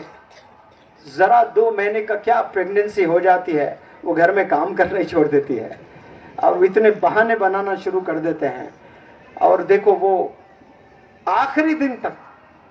[SPEAKER 2] जरा 2 महीने का क्या प्रेगनेंसी हो जाती है, वो घर में काम करना ही छोड़ देती है, अब इतने बहाने बनाना शुरू कर देते हैं। और देखो वो आखिरी दिन तक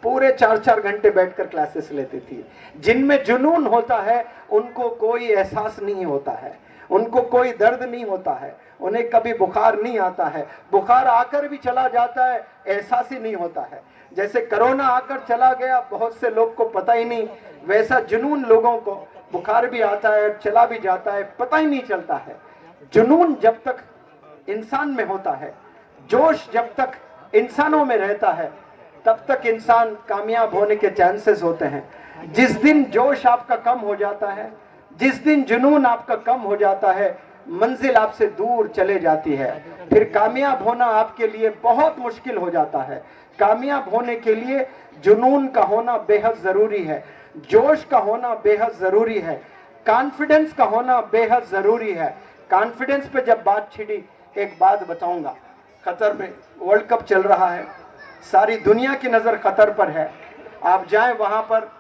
[SPEAKER 2] पूरे 4-4 घंटे बैठकर क्लासेस लेती थी। जिनमें जुनून होता है उनको कोई एहसास नहीं होता है, उनको कोई दर्द नहीं होता है, उन्हें कभी बुखार नहीं आता है, बुखार आकर भी चला जाता है, एहसास ही नहीं होता है। जैसे कोरोना आकर चला गया, बहुत से लोग को पता ही नहीं, वैसा जुनून लोगों को बुखार भी आता है, चला भी जाता है, पता ही नहीं चलता है। जुनून जब तक इंसान में होता है, जोश जब तक इंसानों में रहता है, तब तक इंसान कामयाब होने के चांसेस होते हैं। जिस दिन जोश आपका कम हो जाता है, जिस दिन जुनून आपका कम हो जाता है, मंजिल आपसे दूर चले जाती है, फिर कामयाब होना आपके लिए बहुत मुश्किल हो जाता है। कामयाब होने के लिए जुनून का होना बेहद जरूरी है, जोश का होना बेहद जरूरी है, कॉन्फिडेंस का होना बेहद जरूरी है। कॉन्फिडेंस पे जब बात छिड़ी, एक बात बताऊंगा, कतर में वर्ल्ड कप चल रहा है, सारी दुनिया की नजर कतर पर है। आप जाएं वहां पर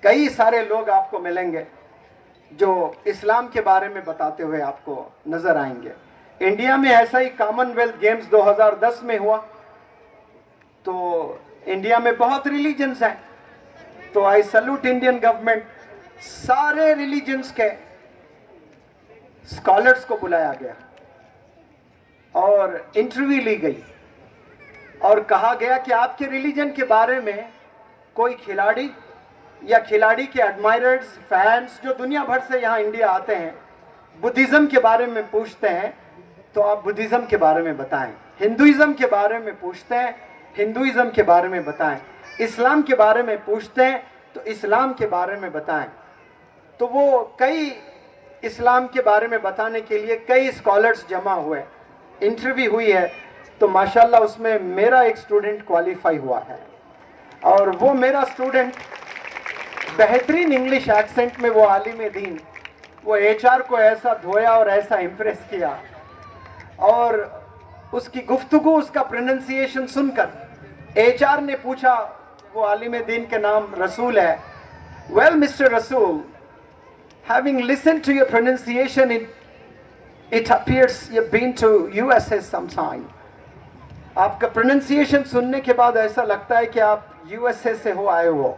[SPEAKER 2] कई सारे लोग आपको मिलेंगे जो इस्लाम के बारे में बताते हुए आपको नजर आएंगे। इंडिया में ऐसा ही कॉमनवेल्थ गेम्स 2010 में हुआ, तो इंडिया में बहुत रिलीजन्स हैं, तो आई सल्यूट इंडियन गवर्नमेंट, सारे रिलीजन्स के स्कॉलर्स को बुलाया गया और इंटरव्यू ली गई और कहा गया कि आपके रिलीजन के बारे में कोई खिलाड़ी या खिलाड़ी के एडमायरर्स, फैंस जो दुनिया भर से यहाँ इंडिया आते हैं, बुद्धिज्म के बारे में पूछते हैं तो आप बुद्धिज्म के बारे में बताएं, हिंदुइज्म के बारे में पूछते हैं, हिंदुइज्म के बारे में बताएं, इस्लाम के बारे में पूछते हैं तो इस्लाम के बारे में बताएं। तो वो कई इस्लाम के बारे में बताने के लिए कई स्कॉलर्स जमा हुए, इंटरव्यू हुई है, तो माशाल्लाह उसमें मेरा एक स्टूडेंट क्वालिफाई हुआ है। और वो मेरा स्टूडेंट बेहतरीन इंग्लिश एक्सेंट में वो आलिम दीन वो एचआर को ऐसा धोया और ऐसा इम्प्रेस किया, और उसकी गुफ्तगू, उसका प्रोनाउंसिएशन सुनकर एचआर ने पूछा, वो आलिम दीन के नाम रसूल है, वेल मिस्टर रसूल, having listened to your pronunciation, it appears you've been to USA sometime. आपका प्रोनाउंसिएशन सुनने के बाद ऐसा लगता है कि आप यूएसए से हो आए हो।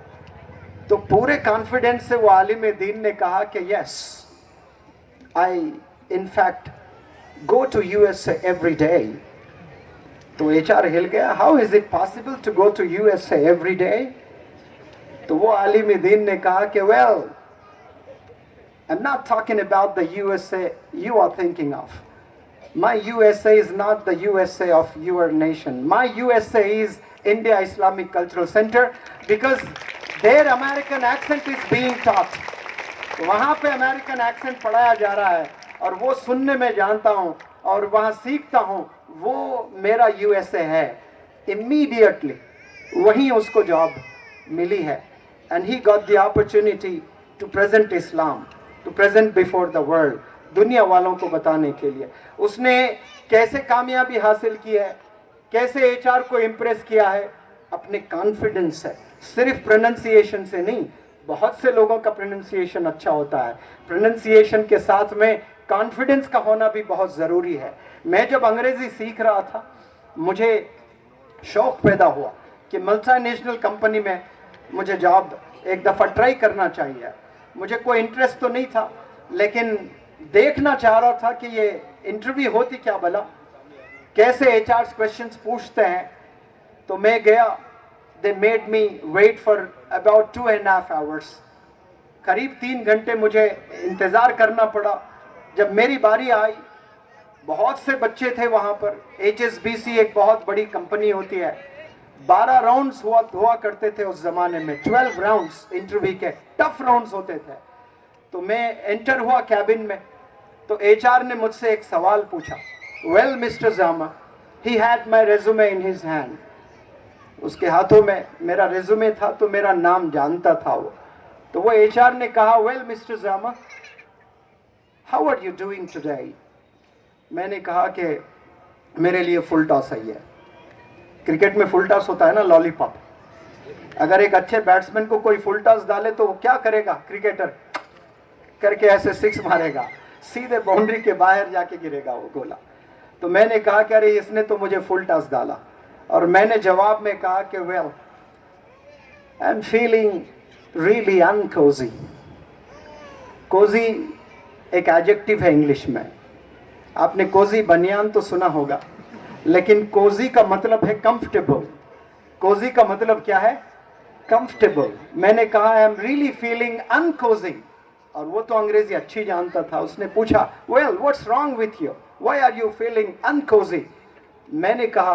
[SPEAKER 2] तो पूरे कॉन्फिडेंस से वो आलिम दीन ने कहा कि yes, I in fact go to USA every day. तो एचआर हिल गया, how is it possible to go to USA every day? तो वो आलिम दीन ने कहा कि well, I'm not talking about the USA you are thinking of. My USA is not the USA of your nation. My USA is India Islamic Cultural Center, because their American accent is being taught. वहाँ पे American accent पढ़ाया जा रहा है और वो सुनने में जानता हूँ और वहाँ सीखता हूँ, वो मेरा यूएसए है। इमीडिएटली वहीं उसको जॉब मिली है, and he got the opportunity to present Islam, to present before the world, दुनिया वालों को बताने के लिए। उसने कैसे कामयाबी हासिल की है, कैसे एचआर को इम्प्रेस किया है, अपने कॉन्फिडेंस से, सिर्फ प्रोनाउंसिएशन से नहीं। बहुत से लोगों का प्रोनाउंसिएशन अच्छा होता है, प्रोनाउंसिएशन के साथ में कॉन्फिडेंस का होना भी बहुत ज़रूरी है। मैं जब अंग्रेज़ी सीख रहा था, मुझे शौक़ पैदा हुआ कि मल्टीनेशनल कंपनी में मुझे जॉब एक दफ़ा ट्राई करना चाहिए। मुझे कोई इंटरेस्ट तो नहीं था, लेकिन देखना चाह रहा था कि ये इंटरव्यू होती क्या भला, कैसे एचआर क्वेश्चंस पूछते हैं। तो मैं गया, they made me wait for about 2.5 hours, करीब 3 घंटे मुझे इंतज़ार करना पड़ा। जब मेरी बारी आई, बहुत से बच्चे थे वहाँ पर। HSBC एक बहुत बड़ी कंपनी होती है, 12 राउंड्स हुआ करते थे उस जमाने में, 12 राउंड्स इंटरव्यू के, टफ राउंड्स होते थे। तो मैं एंटर हुआ कैबिन में, तो एचआर ने मुझसे एक सवाल पूछा, well mister Jama, he had my resume in his hand. उसके हाथों में मेरा रेज्यूमे था, तो मेरा नाम जानता था वो। तो वो एचआर ने कहा, well mister Jama, how are you doing today? मैंने कहा कि मेरे लिए फुल टॉस सही है। क्रिकेट में फुल टॉस होता है ना, लॉलीपॉप। अगर एक अच्छे बैट्समैन को कोई फुल टॉस डाले तो वो क्या करेगा? क्रिकेटर करके ऐसे 6 मारेगा, सीधे बाउंड्री के बाहर जाके गिरेगा वो गोला। तो मैंने कहा कि अरे इसने तो मुझे फुल टॉस डाला, और मैंने जवाब में कहा कि well, I am feeling really uncozy. Cozy एक एडजेक्टिव है इंग्लिश में। आपने कोजी बनियान तो सुना होगा, लेकिन कोजी का मतलब है कंफर्टेबल। कोजी का मतलब क्या है? कंफर्टेबल। मैंने कहा I am really feeling uncozy, और वो तो अंग्रेजी अच्छी जानता था। उसने पूछा, well what's wrong with you, why are you feeling uncozy? मैंने कहा,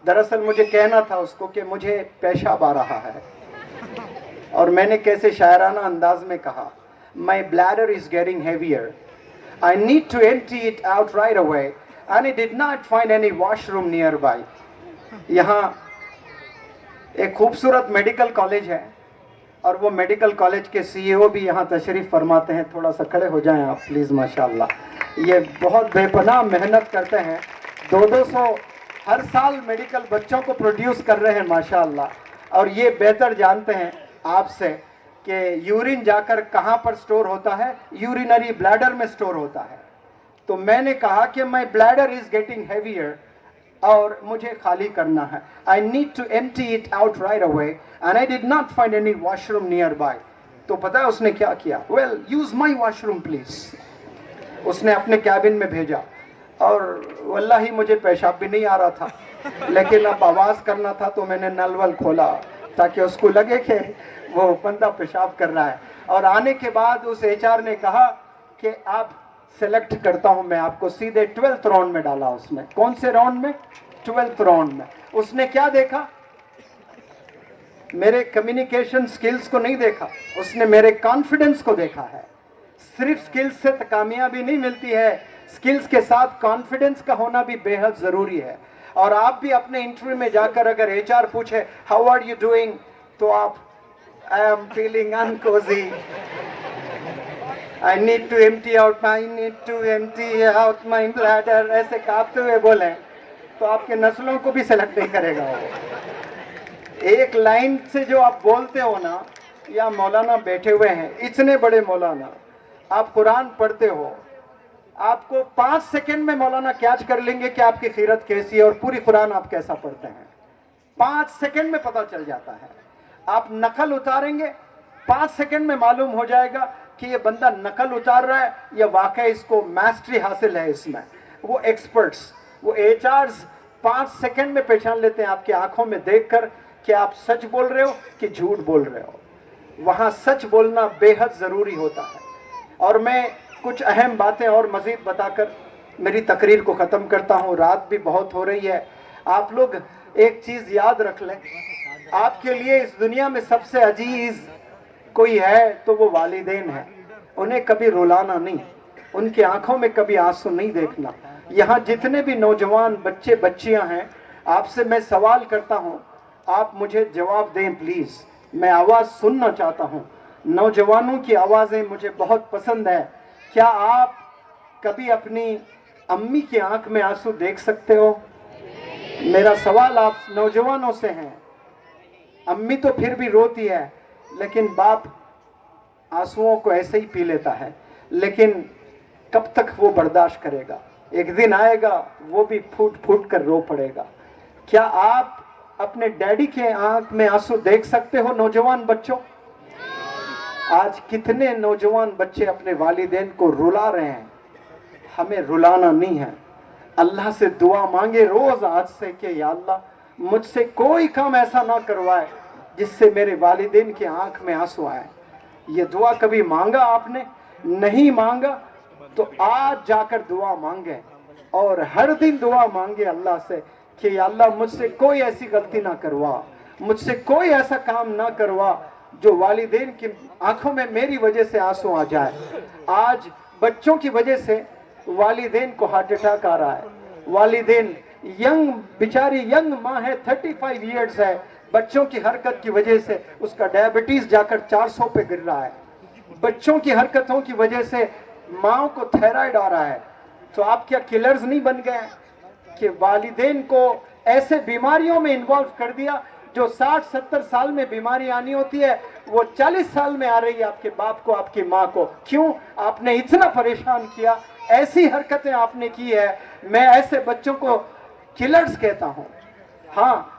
[SPEAKER 2] दरअसल मुझे कहना था उसको कि मुझे पेशाब आ रहा है, और मैंने कैसे शायराना अंदाज में कहा, my bladder is getting heavier, I need to empty it out right away and I did not find any washroom nearby. यहाँ एक खूबसूरत मेडिकल कॉलेज है, और वो मेडिकल कॉलेज के सीईओ भी यहाँ तशरीफ फरमाते हैं। थोड़ा सा खड़े हो जाएं आप प्लीज़। माशाल्लाह, ये बहुत बेपनाह मेहनत करते हैं। 200 हर साल मेडिकल बच्चों को प्रोड्यूस कर रहे हैं माशाल्लाह। और ये बेहतर जानते हैं आपसे कि यूरिन जाकर कहाँ पर स्टोर होता है? यूरिनरी ब्लैडर में स्टोर होता है। तो मैंने कहा कि my bladder is getting heavier, और मुझे खाली करना है। I need to empty it out right away and I did not find any washroom nearby. तो पता है उसने क्या किया? Well use my washroom please. उसने अपने कैबिन में भेजा, और वल्लाही मुझे पेशाब भी नहीं आ रहा था, लेकिन अब आवाज़ करना था तो मैंने नल वल खोला ताकि उसको लगे कि वो बंदा पेशाब कर रहा है। और आने के बाद उस एचआर ने कहा कि आप सेलेक्ट करता हूं मैं आपको। सीधे 12th राउंड में डाला उसने। कौन से राउंड में? 12th राउंड में। उसने क्या देखा? मेरे कम्युनिकेशन स्किल्स को नहीं देखा, उसने मेरे कॉन्फिडेंस को देखा है। सिर्फ स्किल्स से कामयाबी नहीं मिलती है, स्किल्स के साथ कॉन्फिडेंस का होना भी बेहद जरूरी है। और आप भी अपने इंटरव्यू में जाकर अगर एचआर पूछे हाउ आर यू डूइंग, तो आप I am feeling uncozy, I need to empty out my bladder, ऐसे कांपते हुए बोले तो आपके नस्लों को भी सेलेक्ट नहीं करेगा वो। एक लाइन से जो आप बोलते हो ना, या मौलाना बैठे हुए हैं, इतने बड़े मौलाना, आप कुरान पढ़ते हो, आपको 5 सेकंड में मौलाना कैच कर लेंगे कि आपकी खीरत कैसी है और पूरी कुरान आप कैसा पढ़ते हैं। 5 सेकंड में पता चल जाता है। आप नकल उतारेंगे, 5 सेकंड में मालूम हो जाएगा कि ये बंदा नकल उतार रहा है या वाकई इसको मास्टरी हासिल है इसमें। वो एक्सपर्ट्स, वो एचआर्स 5 सेकंड में पहचान लेते हैं आपकी आंखों में देखकर कि आप सच बोल रहे हो कि झूठ बोल रहे हो। वहां सच बोलना बेहद जरूरी होता है। और मैं कुछ अहम बातें और मजीद बताकर मेरी तकरीर को ख़त्म करता हूँ। रात भी बहुत हो रही है। आप लोग एक चीज़ याद रख लें, आपके लिए इस दुनिया में सबसे अजीज कोई है तो वो वालिदैन है। उन्हें कभी रुलाना नहीं, उनकी आंखों में कभी आंसू नहीं देखना। यहाँ जितने भी नौजवान बच्चे बच्चियाँ हैं, आपसे मैं सवाल करता हूँ, आप मुझे जवाब दें प्लीज़। मैं आवाज़ सुनना चाहता हूँ। नौजवानों की आवाज़ें मुझे बहुत पसंद है। क्या आप कभी अपनी अम्मी की आंख में आंसू देख सकते हो? मेरा सवाल आप नौजवानों से है। अम्मी तो फिर भी रोती है, लेकिन बाप आंसुओं को ऐसे ही पी लेता है। लेकिन कब तक वो बर्दाश्त करेगा? एक दिन आएगा वो भी फूट फूट कर रो पड़ेगा। क्या आप अपने डैडी के आंख में आंसू देख सकते हो नौजवान बच्चों? आज कितने नौजवान बच्चे अपने वालिदैन को रुला रहे हैं। हमें रुलाना नहीं है। अल्लाह से दुआ मांगे रोज आज से कि या अल्लाह मुझसे कोई काम ऐसा ना करवाए जिससे मेरे वालिदैन की आंख में आंसू आए। ये दुआ कभी मांगा आपने? नहीं मांगा तो आज जाकर दुआ मांगे और हर दिन दुआ मांगे अल्लाह से कि या अल्लाह मुझसे कोई ऐसी गलती ना करवा, मुझसे कोई ऐसा काम ना करवा जो वालिदैन की आंखों में मेरी वजह से आंसू आ जाए। आज बच्चों की वजह से वालिदैन को हार्ट अटैक आ रहा है। वालिदैन यंग, बेचारी यंग माँ है, 35 इयर्स है, बच्चों की हरकत की वजह से उसका डायबिटीज जाकर 400 पे गिर रहा है। बच्चों की हरकतों की वजह से माँ को थायराइड आ रहा है। तो आप क्या किलर्स नहीं बन गए कि वालिदैन को ऐसे बीमारियों में इन्वॉल्व कर दिया जो 60-70 साल में बीमारी आनी होती है, वो 40 साल में आ रही है आपके बाप को, आपकी माँ को। क्यों? आपने इतना परेशान किया, ऐसी हरकतें आपने की है। मैं ऐसे बच्चों को किलर्स कहता हूँ। हाँ,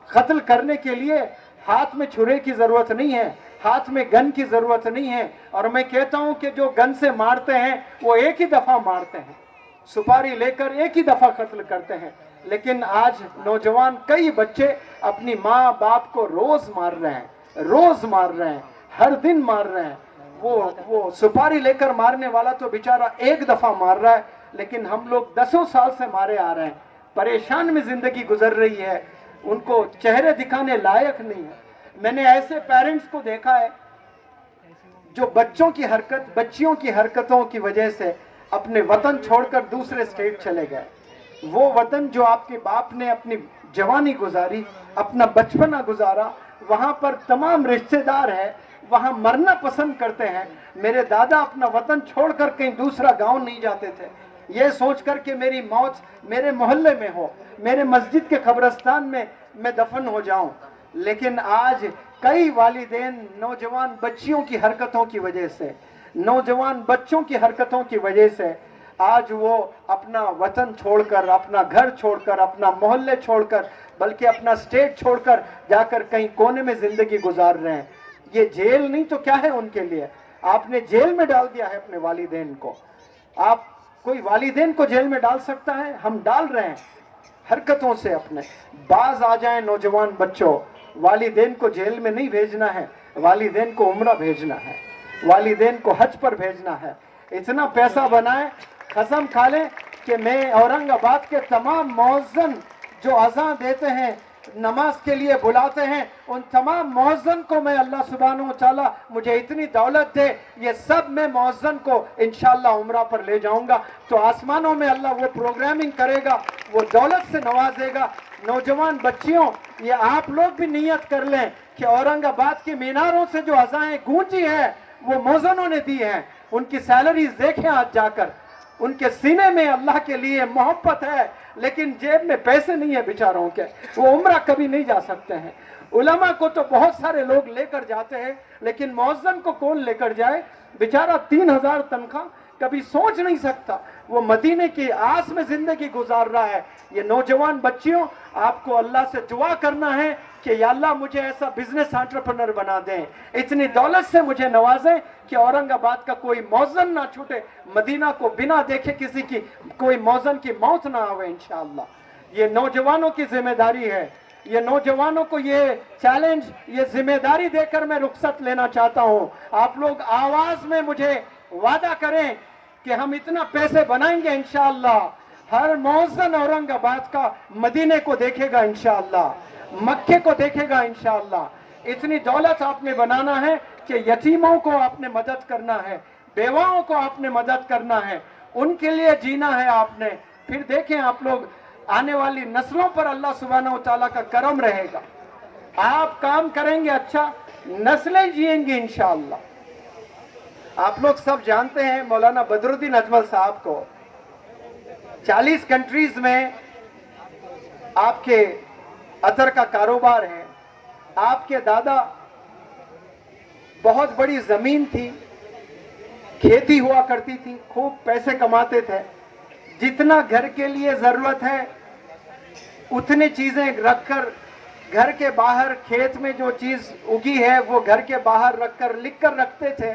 [SPEAKER 2] कत्ल करने के लिए हाथ में छुरे की जरूरत नहीं है, हाथ में गन की जरूरत नहीं है। और मैं कहता हूँ कि जो गन से मारते हैं वो एक ही दफा मारते हैं, सुपारी लेकर एक ही दफा कत्ल करते हैं। लेकिन आज नौजवान, कई बच्चे अपनी माँ बाप को रोज मार रहे हैं, रोज मार रहे हैं, हर दिन मार रहे हैं। वो सुपारी लेकर मारने वाला तो बेचारा एक दफा मार रहा है, लेकिन हम लोग 10 साल से मारे आ रहे हैं। परेशान में जिंदगी गुजर रही है, उनको चेहरे दिखाने लायक नहीं है। मैंने ऐसे पेरेंट्स को देखा है जो बच्चों की हरकत, बच्चियों की हरकतों की वजह से अपने वतन छोड़कर दूसरे स्टेट चले गए। वो वतन जो आपके बाप ने अपनी जवानी गुजारी, अपना बचपना गुजारा, वहां पर तमाम रिश्तेदार है, वहां मरना पसंद करते हैं। मेरे दादा अपना वतन छोड़कर कहीं दूसरा गांव नहीं जाते थे, ये सोचकर कि मेरी मौत मेरे मोहल्ले में हो, मेरे मस्जिद के कब्रिस्तान में मैं दफन हो जाऊं। लेकिन आज कई वालिदैन नौजवान बच्चियों की हरकतों की वजह से, नौजवान बच्चों की हरकतों की वजह से आज वो अपना वतन छोड़कर, अपना घर छोड़कर, अपना मोहल्ले छोड़कर, बल्कि अपना स्टेट छोड़कर जाकर कहीं कोने में जिंदगी गुजार रहे हैं। ये जेल नहीं तो क्या है उनके लिए? आपने जेल में डाल दिया है अपने वालिदैन को। आप, कोई वालिदैन को जेल में डाल सकता है? हम डाल रहे हैं हरकतों से। अपने बाज आ जाएं नौजवान बच्चों, वालिदैन को जेल में नहीं भेजना है, वालिदैन को उम्रा भेजना है, वालिदैन को हज पर भेजना है। इतना पैसा बनाए, कसम खा लें कि मैं औरंगाबाद के तमाम मुअज्जिन जो अज़ान देते हैं, नमाज के लिए बुलाते हैं, उन तमाम मुअज्जिन को मैं अल्लाह सुब्हानहू व तआला मुझे इतनी दौलत दे, ये सब मैं मुअज्जिन को इंशाअल्लाह उम्रा पर ले जाऊंगा। तो आसमानों में अल्लाह वो प्रोग्रामिंग करेगा, वो दौलत से नवाजेगा। नौजवान बच्चियों, ये आप लोग भी नियत कर लें कि औरंगाबाद की मीनारों से जो अज़ाएं गूंजी हैं वो मौज़नों ने दी हैं। उनकी सैलरीज देखें आज जाकर, उनके सीने में अल्लाह के लिए मोहब्बत है, लेकिन जेब में पैसे नहीं है बेचारों के, वो उम्रा कभी नहीं जा सकते हैं। उलमा को तो बहुत सारे लोग लेकर जाते हैं, लेकिन मौज़न को कौन लेकर जाए? बेचारा 3000 तनख्वाह, कभी सोच नहीं सकता। वो मदीने की आस में जिंदगी गुजार रहा है। ये नौजवान बच्चियों, आपको अल्लाह से दुआ करना है कि या अल्लाह मुझे ऐसा बिजनेस एंटरप्रेन्योर बना दें, इतनी दौलत से मुझे नवाजें कि औरंगाबाद का कोई मौज़न ना छूटे, मदीना को बिना देखे किसी की कोई मौज़न की मौत ना आवे इंशाअल्लाह। ये नौजवानों की जिम्मेदारी है। ये नौजवानों को ये चैलेंज, ये जिम्मेदारी देकर मैं रुखसत लेना चाहता हूं। आप लोग आवाज में मुझे वादा करें कि हम इतना पैसे बनाएंगे इंशाअल्लाह, हर मौज़न औरंगाबाद का मदीने को देखेगा इंशाअल्लाह, मक्के को देखेगा इंशाअल्लाह। इतनी दौलत आपने बनाना है कि यतीमों को आपने मदद करना है, बेवाओं को आपने मदद करना है, उनके लिए जीना है आपने। फिर देखें आप लोग, आने वाली नस्लों पर अल्लाह सुब्हानहू तआला का करम रहेगा। आप काम करेंगे अच्छा, नस्लें जिएंगी इंशाअल्लाह। आप लोग सब जानते हैं मौलाना बदरुद्दीन अजमल साहब को, 40 कंट्रीज में आपके अतर का कारोबार है। आपके दादा, बहुत बड़ी जमीन थी, खेती हुआ करती थी, खूब पैसे कमाते थे। जितना घर के लिए जरूरत है उतनी चीजें रखकर, घर के बाहर खेत में जो चीज उगी है वो घर के बाहर रखकर लिख कर रखते थे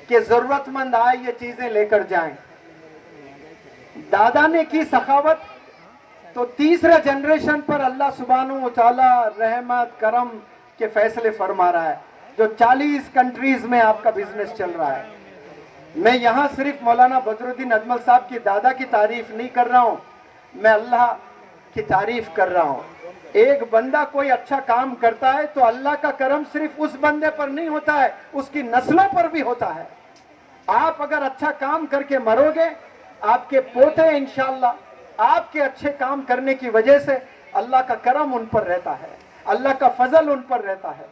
[SPEAKER 2] कि जरूरतमंद आए ये चीजें लेकर जाएं। दादा ने की सखावत, तो तीसरे जनरेशन पर अल्लाह सुब्हानहू तआला रहमत करम के फैसले फरमा रहा है। जो 40 कंट्रीज में आपका बिजनेस चल रहा है। मैं यहां सिर्फ मौलाना बदरुद्दीन अजमल साहब की दादा की तारीफ नहीं कर रहा हूं, मैं अल्लाह की तारीफ कर रहा हूं। एक बंदा कोई अच्छा काम करता है तो अल्लाह का करम सिर्फ उस बंदे पर नहीं होता है, उसकी नस्लों पर भी होता है। आप अगर अच्छा काम करके मरोगे, आपके पोते इंशाअल्लाह आपके अच्छे काम करने की वजह से अल्लाह का करम उन पर रहता है, अल्लाह का फजल उन पर रहता है।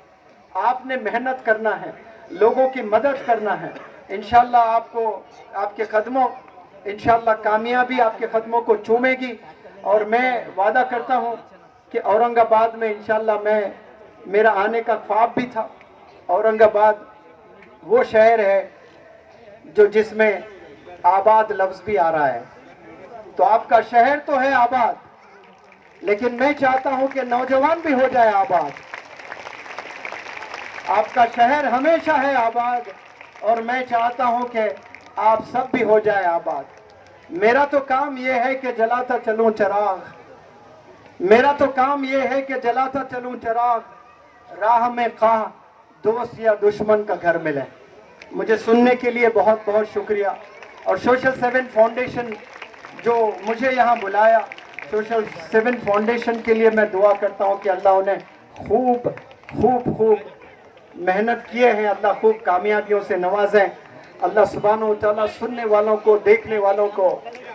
[SPEAKER 2] आपने मेहनत करना है, लोगों की मदद करना है। इंशाअल्लाह आपको, आपके कदमों, इंशाअल्लाह कामयाबी आपके कदमों को चूमेगी। और मैं वादा करता हूं कि औरंगाबाद में इंशाअल्लाह मेरा आने का ख्वाब भी था। औरंगाबाद वो शहर है जो जिसमें आबाद लफ्ज भी आ रहा है। तो आपका शहर तो है आबाद, लेकिन मैं चाहता हूं कि नौजवान भी हो जाए आबाद। आपका शहर हमेशा है आबाद, और मैं चाहता हूं कि आप सब भी हो जाए आबाद। मेरा तो काम यह है कि जलाता चलूं चिराग, मेरा तो काम यह है कि जलाता चलूं चिराग, राह में खा दोस्त या दुश्मन का घर मिले। मुझे सुनने के लिए बहुत बहुत शुक्रिया। और सोशल 7 फाउंडेशन जो मुझे यहाँ बुलाया, सोशल 7 फाउंडेशन के लिए मैं दुआ करता हूँ कि अल्लाह उन्हें खूब खूब खूब मेहनत किए हैं, अल्लाह खूब कामयाबियों से नवाजें। अल्लाह सुब्हानहू तआला सुनने वालों को, देखने वालों को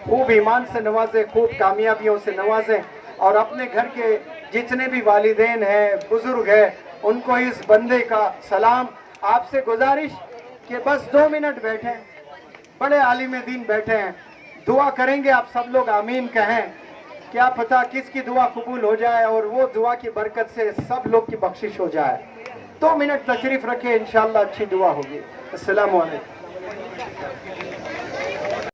[SPEAKER 2] खूब ईमान से नवाजे, खूब कामयाबियों से नवाजें। और अपने घर के जितने भी वालिदैन हैं, बुजुर्ग हैं, उनको इस बंदे का सलाम। आपसे गुजारिश कि बस 2 मिनट बैठें, बड़े आलिम दीन बैठे हैं, दुआ करेंगे, आप सब लोग आमीन कहें। क्या पता किसकी दुआ कबूल हो जाए और वो दुआ की बरकत से सब लोग की बख्शिश हो जाए। 2 मिनट तशरीफ रखें, इंशाअल्लाह अच्छी दुआ होगी। अस्सलामु अलैकुम।